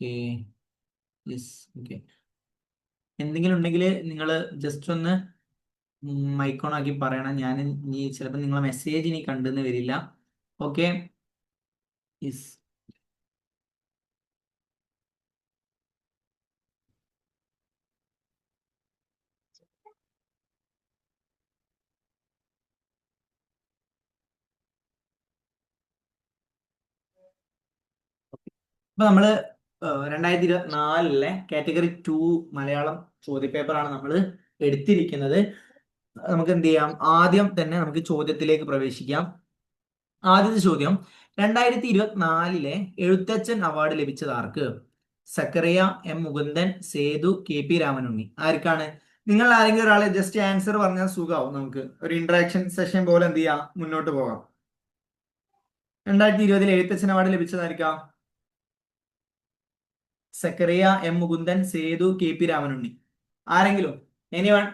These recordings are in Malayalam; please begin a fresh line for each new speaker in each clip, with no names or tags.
ഓക്കെ. യെസ്. ഓക്കെ. എന്തെങ്കിലും ഉണ്ടെങ്കിൽ നിങ്ങൾ ജസ്റ്റ് ഒന്ന് മൈക്കോൺ ആക്കി പറയണം. ഞാൻ ഇനി ചിലപ്പോൾ നിങ്ങളെ മെസ്സേജ് ഇനി കണ്ടെന്ന് വരില്ല. ഓക്കെ. യെസ്. അപ്പൊ നമ്മള് 2024 കാറ്റഗറി 2 മലയാളം ചോദ്യപേപ്പറാണ് നമ്മൾ എടുത്തിരിക്കുന്നത്. നമുക്ക് എന്ത് ചെയ്യാം, ആദ്യം തന്നെ നമുക്ക് ചോദ്യത്തിലേക്ക് പ്രവേശിക്കാം. ആദ്യത്തെ ചോദ്യം, 2024 എഴുത്തച്ഛൻ അവാർഡ് ലഭിച്ചത് ആർക്ക്? Zacharia, M Mukundan, Sethu, KP Ramanunni. ആർക്കാണ്? നിങ്ങൾ ആരെങ്കിലും ഒരാളെ ജസ്റ്റ് ആൻസർ പറഞ്ഞാൽ സുഖമാവും. നമുക്ക് ഒരു ഇന്ററാക്ഷൻ സെഷൻ പോലെ എന്ത് ചെയ്യാം, മുന്നോട്ട് പോകാം. 2020 എഴുത്തച്ഛൻ അവാർഡ് ലഭിച്ചതായിരിക്കാം സക്കറിയ, എം മുകുന്ദൻ, സേതു, KP രാമനുണ്ണി. ആരെങ്കിലും? എനിവൺ?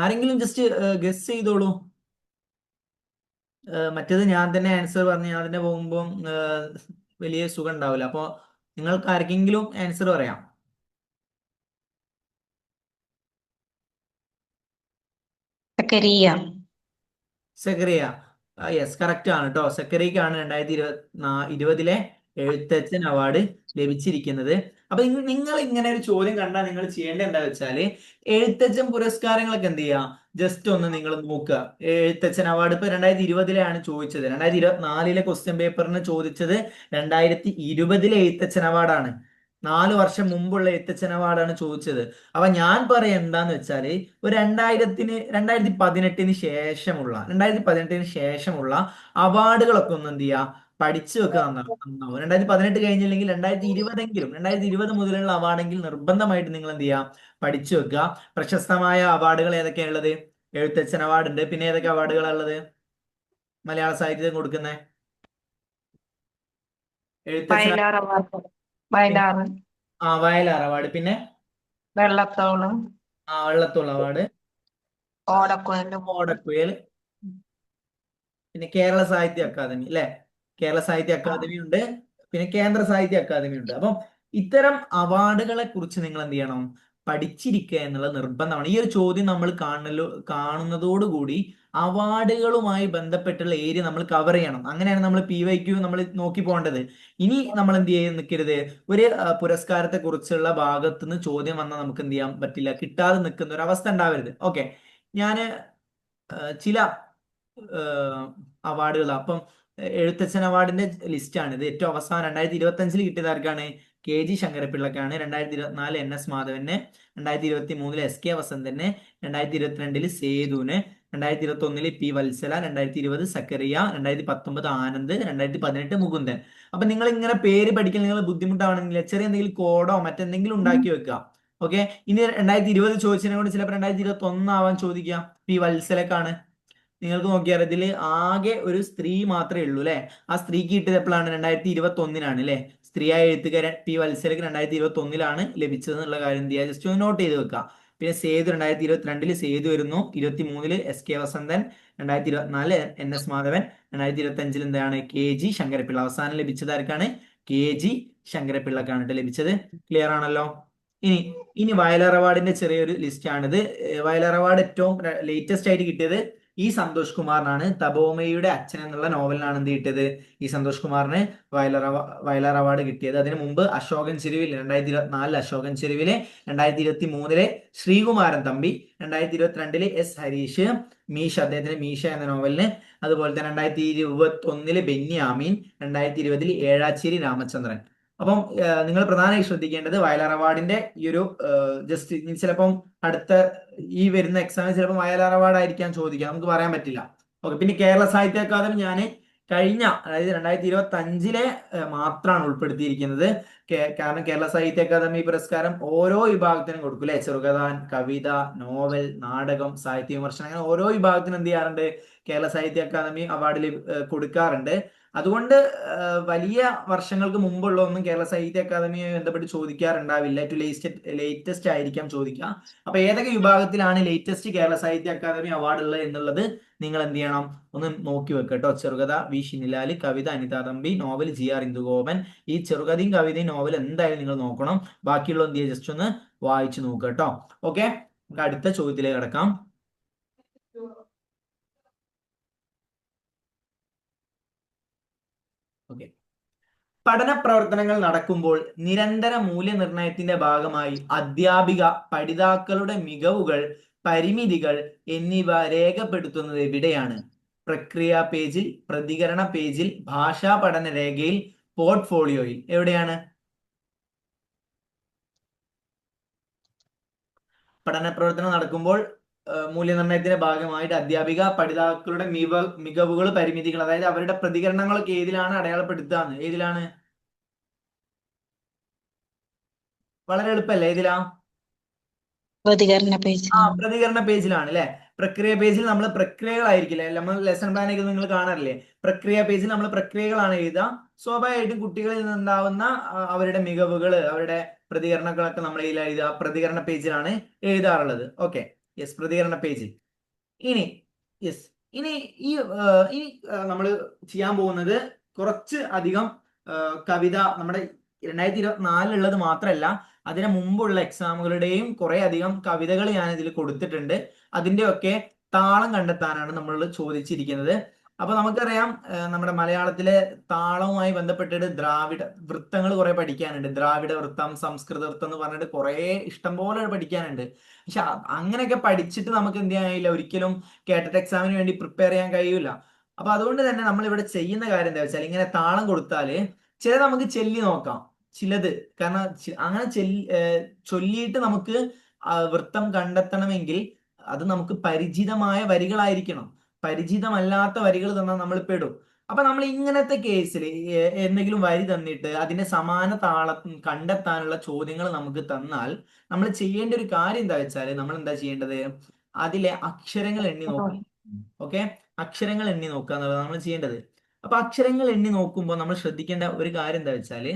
ആരെങ്കിലും ജസ്റ്റ് ഗസ് ചെയ്തോളൂ. മറ്റേത് ഞാൻ തന്നെ ആൻസർ പറഞ്ഞ് ഞാൻ തന്നെ പോകുമ്പോൾ വലിയ സുഖം ഉണ്ടാവില്ല. അപ്പോൾ നിങ്ങൾക്ക് ആർക്കെങ്കിലും ആൻസർ പറയാം. സക്കറിയ. യെസ്, കറക്റ്റ് ആണ് കേട്ടോ. സക്കറിയക്കാണ് 2020 എഴുത്തച്ഛൻ അവാർഡ് ലഭിച്ചിരിക്കുന്നത്. അപ്പൊ നിങ്ങൾ ഇങ്ങനെ ഒരു ചോദ്യം കണ്ടാൽ നിങ്ങൾ ചെയ്യേണ്ടത് എന്താ വെച്ചാല്, എഴുത്തച്ഛൻ പുരസ്കാരങ്ങളൊക്കെ എന്ത് ചെയ്യുക, ജസ്റ്റ് ഒന്ന് നിങ്ങൾ നോക്കുക. എഴുത്തച്ഛൻ അവാർഡ് ഇപ്പൊ 2020 ചോദിച്ചത്, 2024 ക്വസ്റ്റ്യൻ പേപ്പറിന് ചോദിച്ചത് 2020 എഴുത്തച്ഛൻ അവാർഡാണ്. 4 വർഷം മുമ്പുള്ള എഴുത്തച്ഛൻ അവാർഡാണ് ചോദിച്ചത്. അപ്പൊ ഞാൻ പറയാം എന്താന്ന് വെച്ചാല്, ഒരു 2018 ശേഷമുള്ള 2018 അവാർഡുകളൊക്കെ ഒന്ന് എന്ത് ചെയ്യുക, പഠിച്ചു വെക്കുക നന്നാവും. 2018 കഴിഞ്ഞില്ലെങ്കിൽ 2020 മുതലുള്ള അവാർഡെങ്കിൽ നിർബന്ധമായിട്ട് നിങ്ങൾ എന്ത് ചെയ്യുക, പഠിച്ചു വെക്കുക. പ്രശസ്തമായ അവാർഡുകൾ ഏതൊക്കെയാണ് ഉള്ളത്? എഴുത്തച്ഛൻ അവാർഡ് ഉണ്ട്. പിന്നെ ഏതൊക്കെ അവാർഡുകളാണ് ഉള്ളത് മലയാള സാഹിത്യത്തിന് കൊടുക്കുന്നത്? എഴുത്തച്ഛൻ, വയലാർ അവാർഡ്, പിന്നെ വെള്ളത്തോൾ അവാർഡ്, ഓടക്കുഴൽ, പിന്നെ കേരള സാഹിത്യ അക്കാദമി അല്ലെ? കേരള സാഹിത്യ അക്കാദമി ഉണ്ട്, പിന്നെ കേന്ദ്ര സാഹിത്യ അക്കാദമി ഉണ്ട്. അപ്പം ഇത്തരം അവാർഡുകളെ കുറിച്ച് നിങ്ങൾ എന്ത് ചെയ്യണം, പഠിച്ചിരിക്കുക എന്നുള്ളത് നിർബന്ധമാണ്. ഈ ഒരു ചോദ്യം നമ്മൾ കാണുന്നതോടുകൂടി അവാർഡുകളുമായി ബന്ധപ്പെട്ടുള്ള ഏരിയ നമ്മൾ കവർ ചെയ്യണം. അങ്ങനെയാണ് നമ്മൾ PYQ നമ്മൾ നോക്കി പോകേണ്ടത്. ഇനി നമ്മൾ എന്ത് ചെയ്യാൻ നിൽക്കരുത്, ഒരു പുരസ്കാരത്തെ കുറിച്ചുള്ള ഭാഗത്തുനിന്ന് ചോദ്യം വന്നാൽ നമുക്ക് എന്ത് ചെയ്യാൻ പറ്റില്ല, കിട്ടാതെ നിൽക്കുന്ന ഒരു അവസ്ഥ ഉണ്ടാവരുത്. ഓക്കെ. ഞാന് ചില അവാർഡുകൾ, അപ്പം എഴുത്തച്ഛൻ അവാർഡിന്റെ ലിസ്റ്റാണ് ഇത്. ഏറ്റവും അവസാനം 2025 കിട്ടിയത് ആർക്കാണ്? KG ശങ്കരപ്പിള്ളക്കാണ്. 2024 NS Madhavan, 2023 SK വസന്തന്, 2022 സേതുവിന്, 2021 P Vatsala, 2020 Zacharia, 2019 Anand, 2018 Mukundan. അപ്പൊ നിങ്ങൾ ഇങ്ങനെ പേര് പഠിക്കാൻ നിങ്ങൾ ബുദ്ധിമുട്ടാണെങ്കിൽ ചെറിയ എന്തെങ്കിലും കോഡോ മറ്റെന്തെങ്കിലും ഉണ്ടാക്കി വെക്കുക. ഓക്കെ. ഇനി 2020 ചോദിച്ചതിനെ കൊണ്ട് ചിലപ്പോൾ 2021 ആവാൻ ചോദിക്കാം. P വത്സലക്കാണ്. നിങ്ങൾക്ക് നോക്കിയാൽ ഇതിൽ ആകെ ഒരു സ്ത്രീ മാത്രമേ ഉള്ളൂ അല്ലെ? ആ സ്ത്രീക്ക് കിട്ടിയത് എപ്പോഴാണ്? 2021 അല്ലെ? സ്ത്രീയായ എഴുത്തുകാരൻ P വത്സലക്ക് 2021 ലഭിച്ചത് എന്നുള്ള കാര്യം എന്ത് ചെയ്യുക, ജസ്റ്റ് ഒന്ന് നോട്ട് ചെയ്ത് വെക്കുക. പിന്നെ സേതു 2022 സേതു വരുന്നു, 2023 SK വസന്തൻ, 2024 NS മാധവൻ, 2025 എന്താണ്? KG ശങ്കരപ്പിള്ള. അവസാനം ലഭിച്ചത് ആർക്കാണ്? KG ശങ്കരപ്പിള്ളക്കാണ് ലഭിച്ചത്. ക്ലിയർ ആണല്ലോ? ഇനി വയലാർ അവാർഡിന്റെ ചെറിയൊരു ലിസ്റ്റ് ആണിത്. വയലാർ അവാർഡ് ഏറ്റവും ലേറ്റസ്റ്റ് ആയിട്ട് കിട്ടിയത് സന്തോഷ് കുമാറിനാണ്. തപോമയുടെ അച്ഛൻ എന്നുള്ള നോവലിനാണ് എന്ത് കിട്ടിയത്? സന്തോഷ് കുമാറിന് വയലാർ അവാർഡ് കിട്ടിയത്. അതിനു മുമ്പ് അശോകൻ ചെരുവിൽ 2024 അശോകൻ ചെരുവില്, 2023 ശ്രീകുമാരൻ തമ്പി, 2022 S ഹരീഷ്, മീശ, അദ്ദേഹത്തിന് മീശ എന്ന നോവലിന്, അതുപോലെ തന്നെ 2021 ബെന്യാമീൻ, 2020 ഏഴാച്ചേരി രാമചന്ദ്രൻ. അപ്പം നിങ്ങൾ പ്രധാനമായി ശ്രദ്ധിക്കേണ്ടത് വയലാർ അവാർഡിന്റെ ഈ ഒരു ജസ്റ്റ് ചിലപ്പം അടുത്ത ഈ വരുന്ന എക്സാമിൽ ചിലപ്പോൾ വയലാർ അവാർഡ് ആയിരിക്കാൻ ചോദിക്കാം, നമുക്ക് പറയാൻ പറ്റില്ല. ഓക്കെ. പിന്നെ കേരള സാഹിത്യ അക്കാദമി ഞാൻ കഴിഞ്ഞ, അതായത് 2025 മാത്രമാണ് ഉൾപ്പെടുത്തിയിരിക്കുന്നത്. കാരണം കേരള സാഹിത്യ അക്കാദമി പുരസ്കാരം ഓരോ വിഭാഗത്തിനും കൊടുക്കും അല്ലെ? ചെറുകഥ, കവിത, നോവൽ, നാടകം, സാഹിത്യ വിമർശനം, അങ്ങനെ ഓരോ വിഭാഗത്തിനും എന്ത് ചെയ്യാറുണ്ട്? കേരള സാഹിത്യ അക്കാദമി അവാർഡിൽ കൊടുക്കാറുണ്ട്. അതുകൊണ്ട് വലിയ വർഷങ്ങൾക്ക് മുമ്പുള്ള ഒന്നും കേരള സാഹിത്യ അക്കാദമിയുമായി ബന്ധപ്പെട്ട് ചോദിക്കാറുണ്ടാവില്ല. ഏറ്റവും ലേറ്റസ്റ്റ് ആയിരിക്കാം ചോദിക്കുക. അപ്പൊ ഏതൊക്കെ വിഭാഗത്തിലാണ് ലേറ്റസ്റ്റ് കേരള സാഹിത്യ അക്കാദമി അവാർഡ് ഉള്ളത് എന്നുള്ളത് നിങ്ങൾ എന്ത് ചെയ്യണം, ഒന്ന് നോക്കി വെക്കട്ടോ. ചെറുകഥ വി ഷിനിലാല്, കവിത അനിതാ തമ്പി, നോവൽ GR ഇന്ദുഗോപൻ. ഈ ചെറുകഥയും കവിതയും നോവൽ എന്തായാലും നിങ്ങൾ നോക്കണം. ബാക്കിയുള്ള എന്ത് ചെയ്യുക, ജസ്റ്റ് ഒന്ന് വായിച്ചു നോക്കുക കേട്ടോ. ഓക്കെ, നമുക്ക് അടുത്ത ചോദ്യത്തിലേക്ക് കിടക്കാം. ഓക്കെ, പഠന പ്രവർത്തനങ്ങൾ നടക്കുമ്പോൾ നിരന്തര മൂല്യനിർണ്ണയത്തിന്റെ ഭാഗമായി അധ്യാപിക പഠിതാക്കളുടെ മികവുകൾ, പരിമിതികൾ എന്നിവ രേഖപ്പെടുത്തുന്നത് എവിടെയാണ്? പ്രക്രിയ പേജിൽ, പ്രതികരണ പേജിൽ, ഭാഷാ പഠന രേഖയിൽ, പോർട്ട്ഫോളിയോയിൽ. എവിടെയാണ്? പഠന പ്രവർത്തനം നടക്കുമ്പോൾ മൂല്യനിർണ്ണയത്തിന്റെ ഭാഗമായിട്ട് അധ്യാപിക പഠിതാക്കളുടെ മികവുകൾ, പരിമിതികൾ, അതായത് അവരുടെ പ്രതികരണങ്ങളൊക്കെ ഏതിലാണ് അടയാളപ്പെടുത്തുക? ഏതിലാണ്? വളരെ എളുപ്പല്ലേ? ഏതിലാ?
പ്രതികരണ പേജ്.
പ്രതികരണ പേജിലാണ് അല്ലെ. പ്രക്രിയ പേജിൽ നമ്മൾ പ്രക്രിയകളായിരിക്കില്ലേ, നമ്മൾ ലെസൺ പ്ലാനൊക്കെ നിങ്ങൾ കാണാറില്ലേ? പ്രക്രിയ പേജിൽ നമ്മൾ പ്രക്രിയകളാണ് എഴുതുക. സ്വാഭാവികമായിട്ടും കുട്ടികളിൽ നിന്നുണ്ടാവുന്ന അവരുടെ മികവുകൾ, അവരുടെ പ്രതികരണങ്ങളൊക്കെ നമ്മൾ എഴുതുക പ്രതികരണ പേജിലാണ് എഴുതാറുള്ളത്. ഓക്കെ, യെസ്, പ്രതികരണ പേജിൽ. ഇനി യെസ്, ഇനി നമ്മൾ ചെയ്യാൻ പോകുന്നത് കുറച്ച് അധികം കവിത, നമ്മുടെ 2024 ഉള്ളത് മാത്രമല്ല, അതിന് മുമ്പുള്ള എക്സാമുകളുടെയും കുറെ അധികം കവിതകൾ ഞാൻ ഇതിൽ കൊടുത്തിട്ടുണ്ട്. അതിന്റെയൊക്കെ താളം കണ്ടെത്താനാണ് നമ്മൾ ചോദിച്ചിരിക്കുന്നത്. അപ്പൊ നമുക്കറിയാം, നമ്മുടെ മലയാളത്തിലെ താളവുമായി ബന്ധപ്പെട്ടിട്ട് ദ്രാവിഡ വൃത്തങ്ങൾ കുറെ പഠിക്കാനുണ്ട്. ദ്രാവിഡ വൃത്തം, സംസ്കൃത വൃത്തം എന്ന് പറഞ്ഞിട്ട് കുറെ ഇഷ്ടംപോലെ പഠിക്കാനുണ്ട്. പക്ഷെ അങ്ങനെയൊക്കെ പഠിച്ചിട്ട് നമുക്ക് എന്ത് ചെയ്യാൻ കഴിയില്ല, ഒരിക്കലും കേട്ടറ്റ് എക്സാമിന് വേണ്ടി പ്രിപ്പയർ ചെയ്യാൻ കഴിയില്ല. അപ്പൊ അതുകൊണ്ട് തന്നെ നമ്മൾ ഇവിടെ ചെയ്യുന്ന കാര്യം എന്താ വെച്ചാൽ, ഇങ്ങനെ താളം കൊടുത്താല് ചില നമുക്ക് ചെല്ലി നോക്കാം, ചിലത്. കാരണം അങ്ങനെ ചൊല്ലിയിട്ട് നമുക്ക് വൃത്തം കണ്ടെത്തണമെങ്കിൽ അത് നമുക്ക് പരിചിതമായ വരികളായിരിക്കണം. പരിചിതമല്ലാത്ത വരികൾ തന്നാൽ നമ്മൾ പെടും. അപ്പൊ നമ്മൾ ഇങ്ങനത്തെ കേസിൽ എന്തെങ്കിലും വരി തന്നിട്ട് അതിന്റെ സമാന താളം കണ്ടെത്താനുള്ള ചോദ്യങ്ങൾ നമുക്ക് തന്നാൽ നമ്മൾ ചെയ്യേണ്ട ഒരു കാര്യം എന്താ വെച്ചാൽ, നമ്മൾ എന്താ ചെയ്യേണ്ടത്, അതിലെ അക്ഷരങ്ങൾ എണ്ണി നോക്കുക. ഓക്കെ, അക്ഷരങ്ങൾ എണ്ണി നോക്കുക എന്നുള്ളത് നമ്മൾ ചെയ്യേണ്ടത്. അപ്പൊ അക്ഷരങ്ങൾ എണ്ണി നോക്കുമ്പോൾ നമ്മൾ ശ്രദ്ധിക്കേണ്ട ഒരു കാര്യം എന്താ വെച്ചാല്,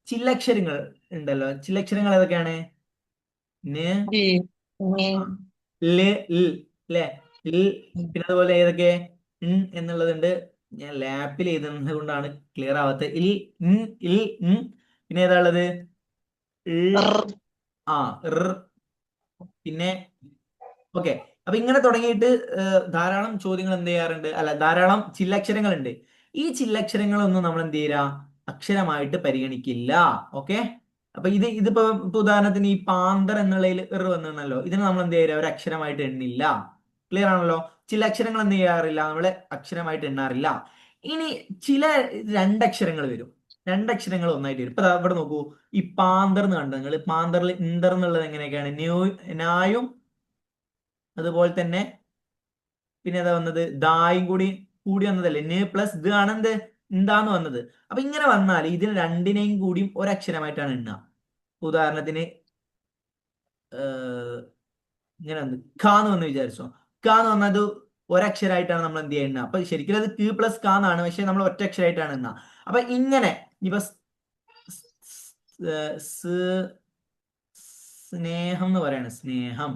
ചില്ലക്ഷരങ്ങൾ ഉണ്ടല്ലോ. ചില്ലക്ഷരങ്ങൾ ഏതൊക്കെയാണ്? പിന്നെ അതുപോലെ ഏതൊക്കെ എന്നുള്ളതുണ്ട്. ഞാൻ ലാപ്പിൽ എഴുതുന്നത് കൊണ്ടാണ് ക്ലിയർ ആവാത്തത്. പിന്നെ ഏതാ ഉള്ളത്? പിന്നെ ഓക്കെ. അപ്പൊ ഇങ്ങനെ തുടങ്ങിയിട്ട് ധാരാളം ചോദ്യങ്ങൾ എന്ത് ചെയ്യാറുണ്ട്, അല്ല ധാരാളം ചില്ലക്ഷരങ്ങളുണ്ട്. ഈ ചില്ലക്ഷരങ്ങളൊന്നും നമ്മൾ എന്ത് ചെയ്യില്ല, അക്ഷരമായിട്ട് പരിഗണിക്കില്ല. ഓക്കെ, അപ്പൊ ഇതിപ്പോ ഉദാഹരണത്തിന് ഈ പാന്തർ എന്നുള്ളതിൽ വന്നല്ലോ, ഇതിന് നമ്മൾ എന്ത് ചെയ്യാ, ഒരു അക്ഷരമായിട്ട് എണ്ണില്ല. ക്ലിയർ ആണല്ലോ? ചില അക്ഷരങ്ങൾ എന്ത് ചെയ്യാറില്ല, നമ്മള് അക്ഷരമായിട്ട് എണ്ണാറില്ല. ഇനി ചില രണ്ടക്ഷരങ്ങൾ വരും, രണ്ടക്ഷരങ്ങൾ ഒന്നായിട്ട് വരും. ഇപ്പൊ ഇവിടെ നോക്കൂ, ഈ പാന്തർ എന്ന് കണ്ടു നിങ്ങൾ. പാന്തറിൽ ഇന്തർ എന്നുള്ളത് എങ്ങനെയൊക്കെയാണ്? നായും അതുപോലെ തന്നെ പിന്നെ ഏതാ വന്നത്, ദായും കൂടി വന്നതല്ലേ, ന് പ്ലസ് ദ ആണ് എന്ത്, എന്താന്ന് വന്നത്. അപ്പൊ ഇങ്ങനെ വന്നാൽ ഇതിന് രണ്ടിനെയും കൂടിയും ഒരക്ഷരമായിട്ടാണ് എണ്ണുക. ഉദാഹരണത്തിന് ഇങ്ങനെ വന്ന് ഖാന്ന് വന്ന് വിചാരിച്ചോ. ഖാന്ന് വന്നത് ഒരക്ഷരമായിട്ടാണ് നമ്മൾ എന്ത് ചെയ്യുന്നത്. അപ്പൊ ശരിക്കും അത് q പ്ലസ് ക എന്നാണ്, പക്ഷെ നമ്മൾ ഒറ്റ അക്ഷരമായിട്ടാണ് എണ്ണുക. അപ്പൊ ഇങ്ങനെ ഇപ്പൊ സ്നേഹം എന്ന് പറയാണ്, സ്നേഹം.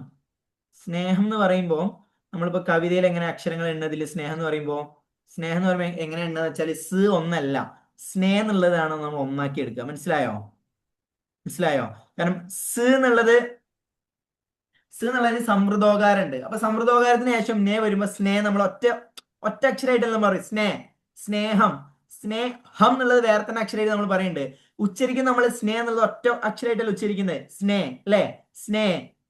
സ്നേഹം എന്ന് പറയുമ്പോൾ നമ്മളിപ്പോ കവിതയിൽ എങ്ങനെ അക്ഷരങ്ങൾ എണ്ണതിൽ സ്നേഹം എന്ന് പറയുമ്പോൾ എങ്ങനെ എണ്ണുക വെച്ചാൽ ഒന്നല്ല, സ്നേഹം എന്നുള്ളതാണ് നമ്മൾ ഒന്നാക്കി എടുക്കുക. മനസ്സിലായോ? കാരണം എന്നുള്ളതിന് സമൃദ്ധോകാരുണ്ട്. അപ്പൊ സമൃദ്ധോകാരത്തിന് ശേഷം നേ വരുമ്പോ നമ്മൾ ഒറ്റ അക്ഷരമായിട്ടല്ല പറയും സ്നേഹം. സ്നേഹം എന്നുള്ളത് വേറെ തന്നെ അക്ഷരമായിട്ട് നമ്മൾ പറയുന്നുണ്ട്. ഉച്ചരിക്കുന്ന നമ്മൾ എന്നുള്ളത് ഒറ്റ അക്ഷരമായിട്ടല്ല ഉച്ചരിക്കുന്നത്, അല്ലെ?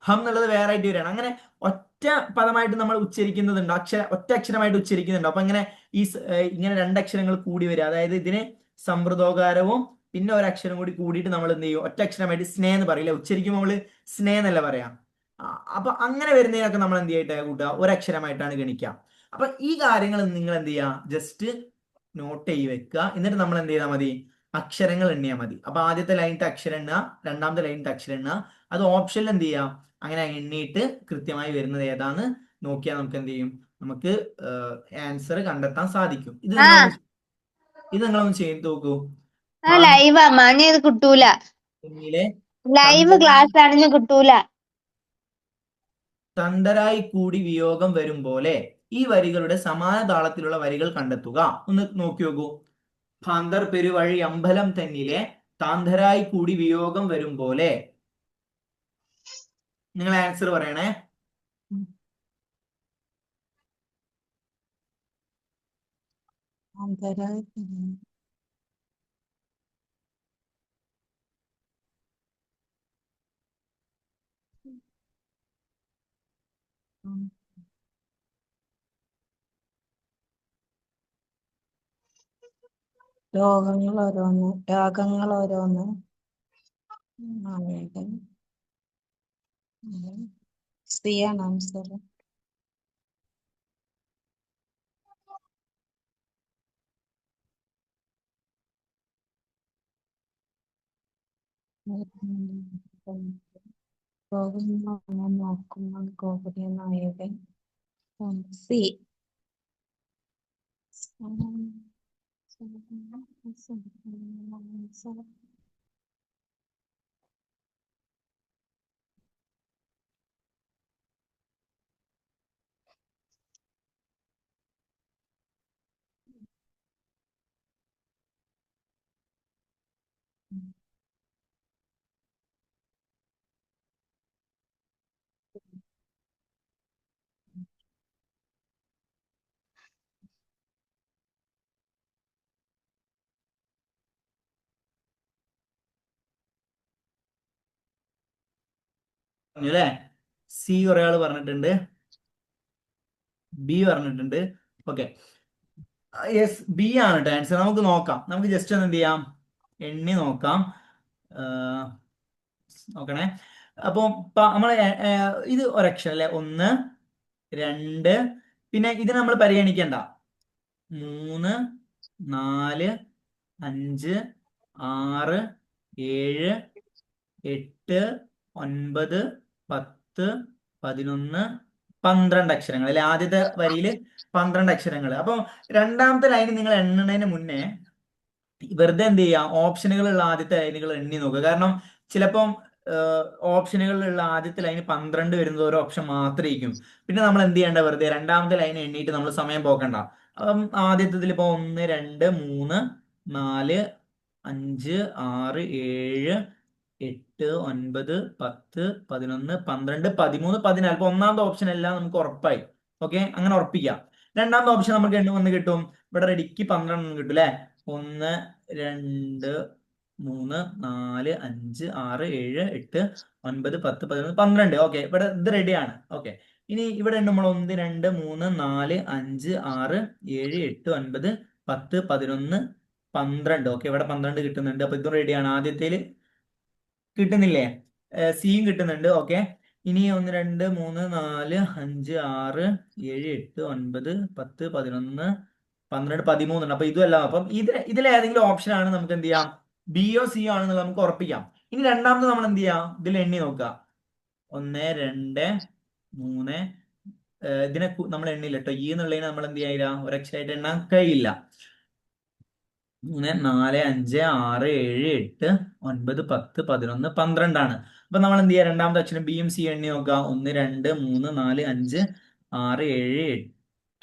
ഹം എന്നുള്ളത് വേറെ ആയിട്ട് വരികയാണ്. അങ്ങനെ ഒറ്റ പദമായിട്ട് നമ്മൾ ഉച്ചരിക്കുന്നതുണ്ട്, ഒറ്റ അക്ഷരമായിട്ട് ഉച്ചരിക്കുന്നുണ്ട്. അപ്പൊ ഇങ്ങനെ രണ്ടക്ഷരങ്ങൾ കൂടി വരിക, അതായത് ഇതിന് സമൃദ്ധോകാരവും പിന്നെ ഒരക്ഷരം കൂടി കൂടിയിട്ട് നമ്മൾ എന്ത് ചെയ്യും, ഒറ്റ അക്ഷരമായിട്ട് എന്ന് പറയില്ല. ഉച്ചരിക്കുമ്പോൾ നമ്മള് എന്നല്ല പറയാം. അപ്പൊ അങ്ങനെ വരുന്നതിനൊക്കെ നമ്മൾ എന്ത് ചെയ്യട്ടെ കൂട്ടുക, ഒരക്ഷരമായിട്ടാണ് ഗണിക്കുക. അപ്പൊ ഈ കാര്യങ്ങൾ നിങ്ങൾ എന്ത് ചെയ്യുക, ജസ്റ്റ് നോട്ട് ചെയ്ത് വെക്കുക. എന്നിട്ട് നമ്മൾ എന്ത് ചെയ്താൽ മതി, അക്ഷരങ്ങൾ എണ്ണിയാൽ മതി. അപ്പൊ ആദ്യത്തെ ലൈനിന്റെ അക്ഷരം എണ്ണുക, രണ്ടാമത്തെ ലൈനിന്റെ അക്ഷരം എണ്ണുക. അത് ഓപ്ഷനിൽ എന്ത് ചെയ്യാം, അങ്ങനെ എണ്ണിയിട്ട് കൃത്യമായി വരുന്നത് ഏതാന്ന് നോക്കിയാൽ നമുക്ക് എന്ത് ചെയ്യും, നമുക്ക് ആൻസർ കണ്ടെത്താൻ സാധിക്കും.
ആ
ഇത് നിങ്ങളൊന്ന് ചെയ്ത് നോക്കൂ.
ലൈവ് അമ്മ ഇത് കിട്ടൂല.
ഭൂമിയിലെ
ലൈവ് ക്ലാസ് ആണെന്ന് കിട്ടൂല.
തണ്ടരായി കൂടി വിയോഗം വരും പോലെ ഈ വരികളുടെ സമാന താളത്തിലുള്ള വരികൾ കണ്ടെത്തുക. ഒന്ന് നോക്കി നോക്കൂ. ഭാന്തർ പെരുവഴി അമ്പലം തന്നിലെ താന്തരായി കൂടി വിയോഗം വരും പോലെ. നിങ്ങൾ ആൻസർ പറയണേ.
രോഗങ്ങൾ ഓരോന്ന്, രാഗങ്ങൾ ഓരോന്ന്. സി ആണ് ആൻസർ. രോഗങ്ങൾ നോക്കുന്ന ഗോപുര നായകൻ. സി.
അല്ലേ? സി കുറെ ആള് പറഞ്ഞിട്ടുണ്ട്, ബി പറഞ്ഞിട്ടുണ്ട്. ഓക്കെ, യെസ്, ബി ആണ് കേട്ടോ ആൻസർ. നമുക്ക് നോക്കാം. നമുക്ക് ജസ്റ്റ് ഒന്ന് എന്ത് ചെയ്യാം, എണ്ണി നോക്കാം. നോക്കണേ. അപ്പൊ നമ്മൾ ഇത് ഒരക്ഷരം അല്ലെ, 1 2, പിന്നെ ഇത് നമ്മൾ പരിഗണിക്കണ്ട. 3 4 5 6 7 8 9 10 11 12 അക്ഷരങ്ങൾ അല്ലെ. ആദ്യത്തെ വരിയിൽ 12 അക്ഷരങ്ങൾ. അപ്പൊ രണ്ടാമത്തെ ലൈൻ നിങ്ങൾ എണ്ണുന്നതിന് മുന്നേ വെറുതെ എന്ത് ചെയ്യാം, ഓപ്ഷനുകളുള്ള ആദ്യത്തെ ലൈനുകൾ എണ്ണി നോക്കുക. കാരണം ചിലപ്പം ഓപ്ഷനുകളിലുള്ള ആദ്യത്തെ ലൈന് 12 വരുന്നത് ഒരു ഓപ്ഷൻ മാത്രമായിരിക്കും. പിന്നെ നമ്മൾ എന്ത് ചെയ്യേണ്ട, വെറുതെ രണ്ടാമത്തെ ലൈൻ എണ്ണീട്ട് നമ്മൾ സമയം പോക്കണ്ട. അപ്പം ആദ്യത്തിൽ ഇപ്പൊ 1 2 3 4 5 6 7 8 9 10 11 12 13 14. അപ്പൊ ഒന്നാമത്തെ ഓപ്ഷൻ എല്ലാം നമുക്ക് ഉറപ്പായി. ഓക്കെ, അങ്ങനെ ഉറപ്പിക്കാം. രണ്ടാമത്തെ ഓപ്ഷൻ നമുക്ക് എണ്ണ വന്ന് കിട്ടും. ഇവിടെ റെഡിക്ക് 12 കിട്ടും അല്ലെ. 1 2 3 4 5 6 7 8 9 10 11 12. ഓക്കെ, ഇവിടെ ഇത് റെഡിയാണ്. ഓക്കെ, ഇനി ഇവിടെ നമ്മൾ 1 2 3 4 5 6 7 8 9 10 11 12. ഓക്കെ, ഇവിടെ 12 കിട്ടുന്നുണ്ട്. അപ്പൊ ഇതും റെഡിയാണ്. ആദ്യത്തേല് കിട്ടുന്നില്ലേ? സിയും കിട്ടുന്നുണ്ട്. ഓക്കെ, ഇനി 1 2 3 4 5 6 7 8 9 10 11 12 13 ഉണ്ട്. അപ്പൊ ഇതുമല്ല. അപ്പം ഇതിലേതെങ്കിലും ഓപ്ഷൻ ആണ് നമുക്ക് എന്ത് ചെയ്യാം, ബിയോ സിയോ ആണെന്ന് നമുക്ക് ഉറപ്പിക്കാം. ഇനി രണ്ടാമത് നമ്മൾ എന്ത് ചെയ്യാം, ഇതിൽ എണ്ണി നോക്കുക. 1 2 3. ഇതിനെ നമ്മൾ എണ്ണില്ല കേട്ടോ. ഈ എന്നുള്ളതിന് നമ്മൾ എന്ത് ചെയ്യാ, ഒരക്ഷരമായിട്ട് എണ്ണാൻ കഴിയില്ല. 3 4 5 6 7 8 9 10 11 12 ആണ്. അപ്പൊ നമ്മൾ എന്ത് ചെയ്യാ, രണ്ടാമത്തെ അക്ഷരം ബിയും സി എണ്ണി നോക്കുക. 1 2 3 4 5 6 7 8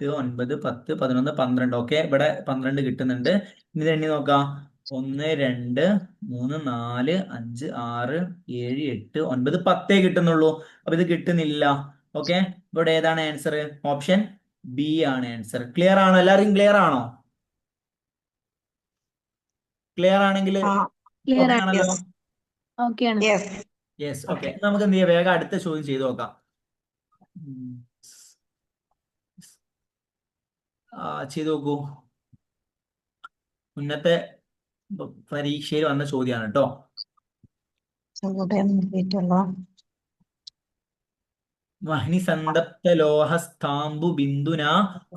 9 10 11 12. ഓക്കെ, ഇവിടെ 12 കിട്ടുന്നുണ്ട്. ഇനി ഇത് എണ്ണി നോക്കാം. 1 2 3 4 5 6 7 8 9 10 കിട്ടുന്നുള്ളൂ. അപ്പൊ ഇത് കിട്ടുന്നില്ല. ഓക്കെ, ഇവിടെ ഏതാണ് ആൻസർ? ഓപ്ഷൻ ബി ആണ് ആൻസർ. ക്ലിയർ ആണോ? എല്ലാവർക്കും ക്ലിയർ ആണോ? ക്ലിയർ ആണെങ്കിൽ ഓക്കെ ആണല്ലോ. Yes, okay. നമുക്ക് എന്ത് ചെയ്യാം, വേഗം അടുത്ത ചോദ്യം ചെയ്ത് നോക്കാം. ചെയ്തു നോക്കൂ. മുന്നത്തെ പരീക്ഷയിൽ വന്ന ചോദ്യമാണ് കേട്ടോ. വഹ്നി സന്തപ്ത ലോഹസ്താംബു ബിന്ദുന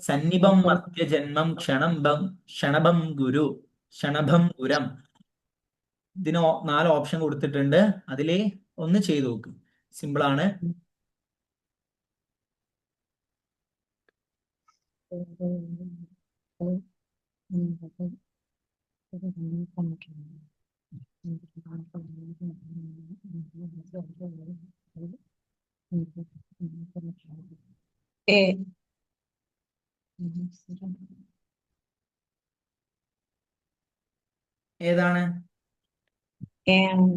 സന്നിഭം മർത്യജന്മം ക്ഷണഭം ഗുരം. ഇതിന് 4 ഓപ്ഷൻ കൊടുത്തിട്ടുണ്ട്. അതില് ഒന്ന് ചെയ്തു നോക്ക്. സിമ്പിൾ ആണ്.
A.
ഏതാണ്?
And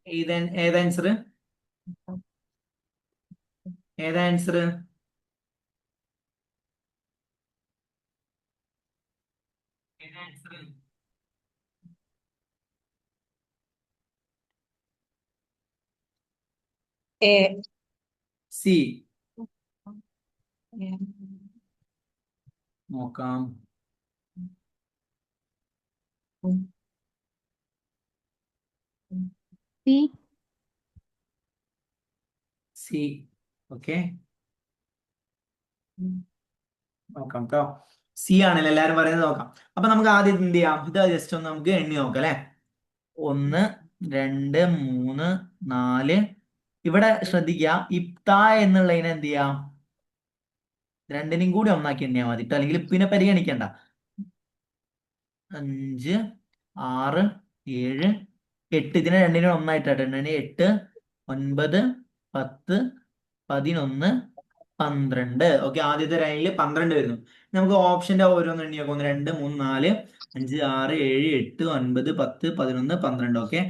ഏതാ ആൻസർ? ഏതാ ആൻസർ? ഏതാ ആൻസർ?
A.
സി. നോക്കാം.
സി.
സി. ഓക്കെ, നോക്കാം കേട്ടോ. സി ആണല്ലോ എല്ലാരും പറയുന്നത്. നോക്കാം. അപ്പൊ നമുക്ക് ആദ്യം എന്ത് ചെയ്യാം, ഇത് ജസ്റ്റ് ഒന്ന് നമുക്ക് എണ്ണി നോക്കാം അല്ലെ. 1 2 3 4. ഇവിടെ ശ്രദ്ധിക്കുക, ഇപ്ത എന്നുള്ളതിനെ എന്ത് ചെയ്യാം, രണ്ടിനും കൂടി ഒന്നാക്കി എണ്ണിയാൽ മതി ട്ടോ, അല്ലെങ്കിൽ പിന്നെ പരിഗണിക്കണ്ട. 5 6 7 8. ഇതിനെ രണ്ടിനും ഒന്നായിട്ടാണ് എണ്ണി. 8 9 10 11 12. ഓക്കെ, ആദ്യത്തെ ലൈനിൽ 12 വരുന്നു. നമുക്ക് ഓപ്ഷന്റെ ഓരോന്ന് എണ്ണി നോക്കാം. 1 2 3 4 5 6 7 8 9 10 11 12. ഓക്കെ,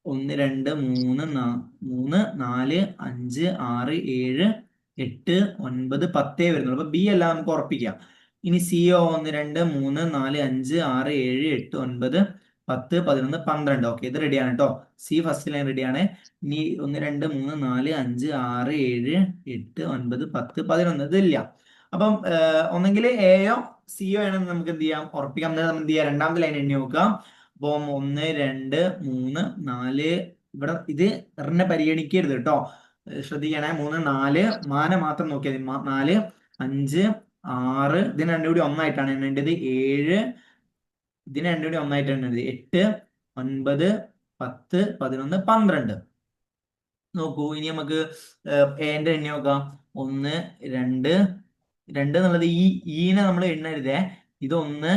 1 2 3 4 5 6 7 8 9 10 വരുന്നുള്ളൂ. അപ്പൊ ബി എല്ലാം നമുക്ക് ഉറപ്പിക്കാം. ഇനി സിഒ 1 2 3 4 5 6 7 8 9 10 11 12. ഓക്കെ, ഇത് റെഡിയാണ് കേട്ടോ. സി ഫസ്റ്റ് ലൈൻ റെഡിയാണ്. ഇനി 1 2 3 4 5 6 7 8 9 10 11 ഇതില്ല. അപ്പം ഒന്നെങ്കിൽ എയോ സിയോ ആണെന്ന് നമുക്ക് എന്ത് ചെയ്യാം, ഉറപ്പിക്കാം. നമ്മൾ എന്ത് ചെയ്യാം, രണ്ടാമത്തെ ലൈൻ എണ്ണി നോക്കാം. അപ്പം 1 2 3 4. ഇവിടെ ഇത് എറിനെ പരിഗണിക്കരുത് കേട്ടോ, ശ്രദ്ധിക്കണേ. 3 4 മാന മാത്രം നോക്കിയാൽ മതി. 4 5 6. ഇതിന് രണ്ടും കൂടി ഒന്നായിട്ടാണ് എണ്ണേണ്ടത്. 7. ഇതിന് രണ്ടും കൂടി ഒന്നായിട്ടാണ് എണ്ണേണ്ടത്. 8 9 10 11 12. നോക്കൂ, ഇനി നമുക്ക് എന്റെ എണ്ണി നോക്കാം. 1 2 2 എന്നുള്ളത് ഈനെ നമ്മൾ എണ്ണരുതേ. ഇത് 1,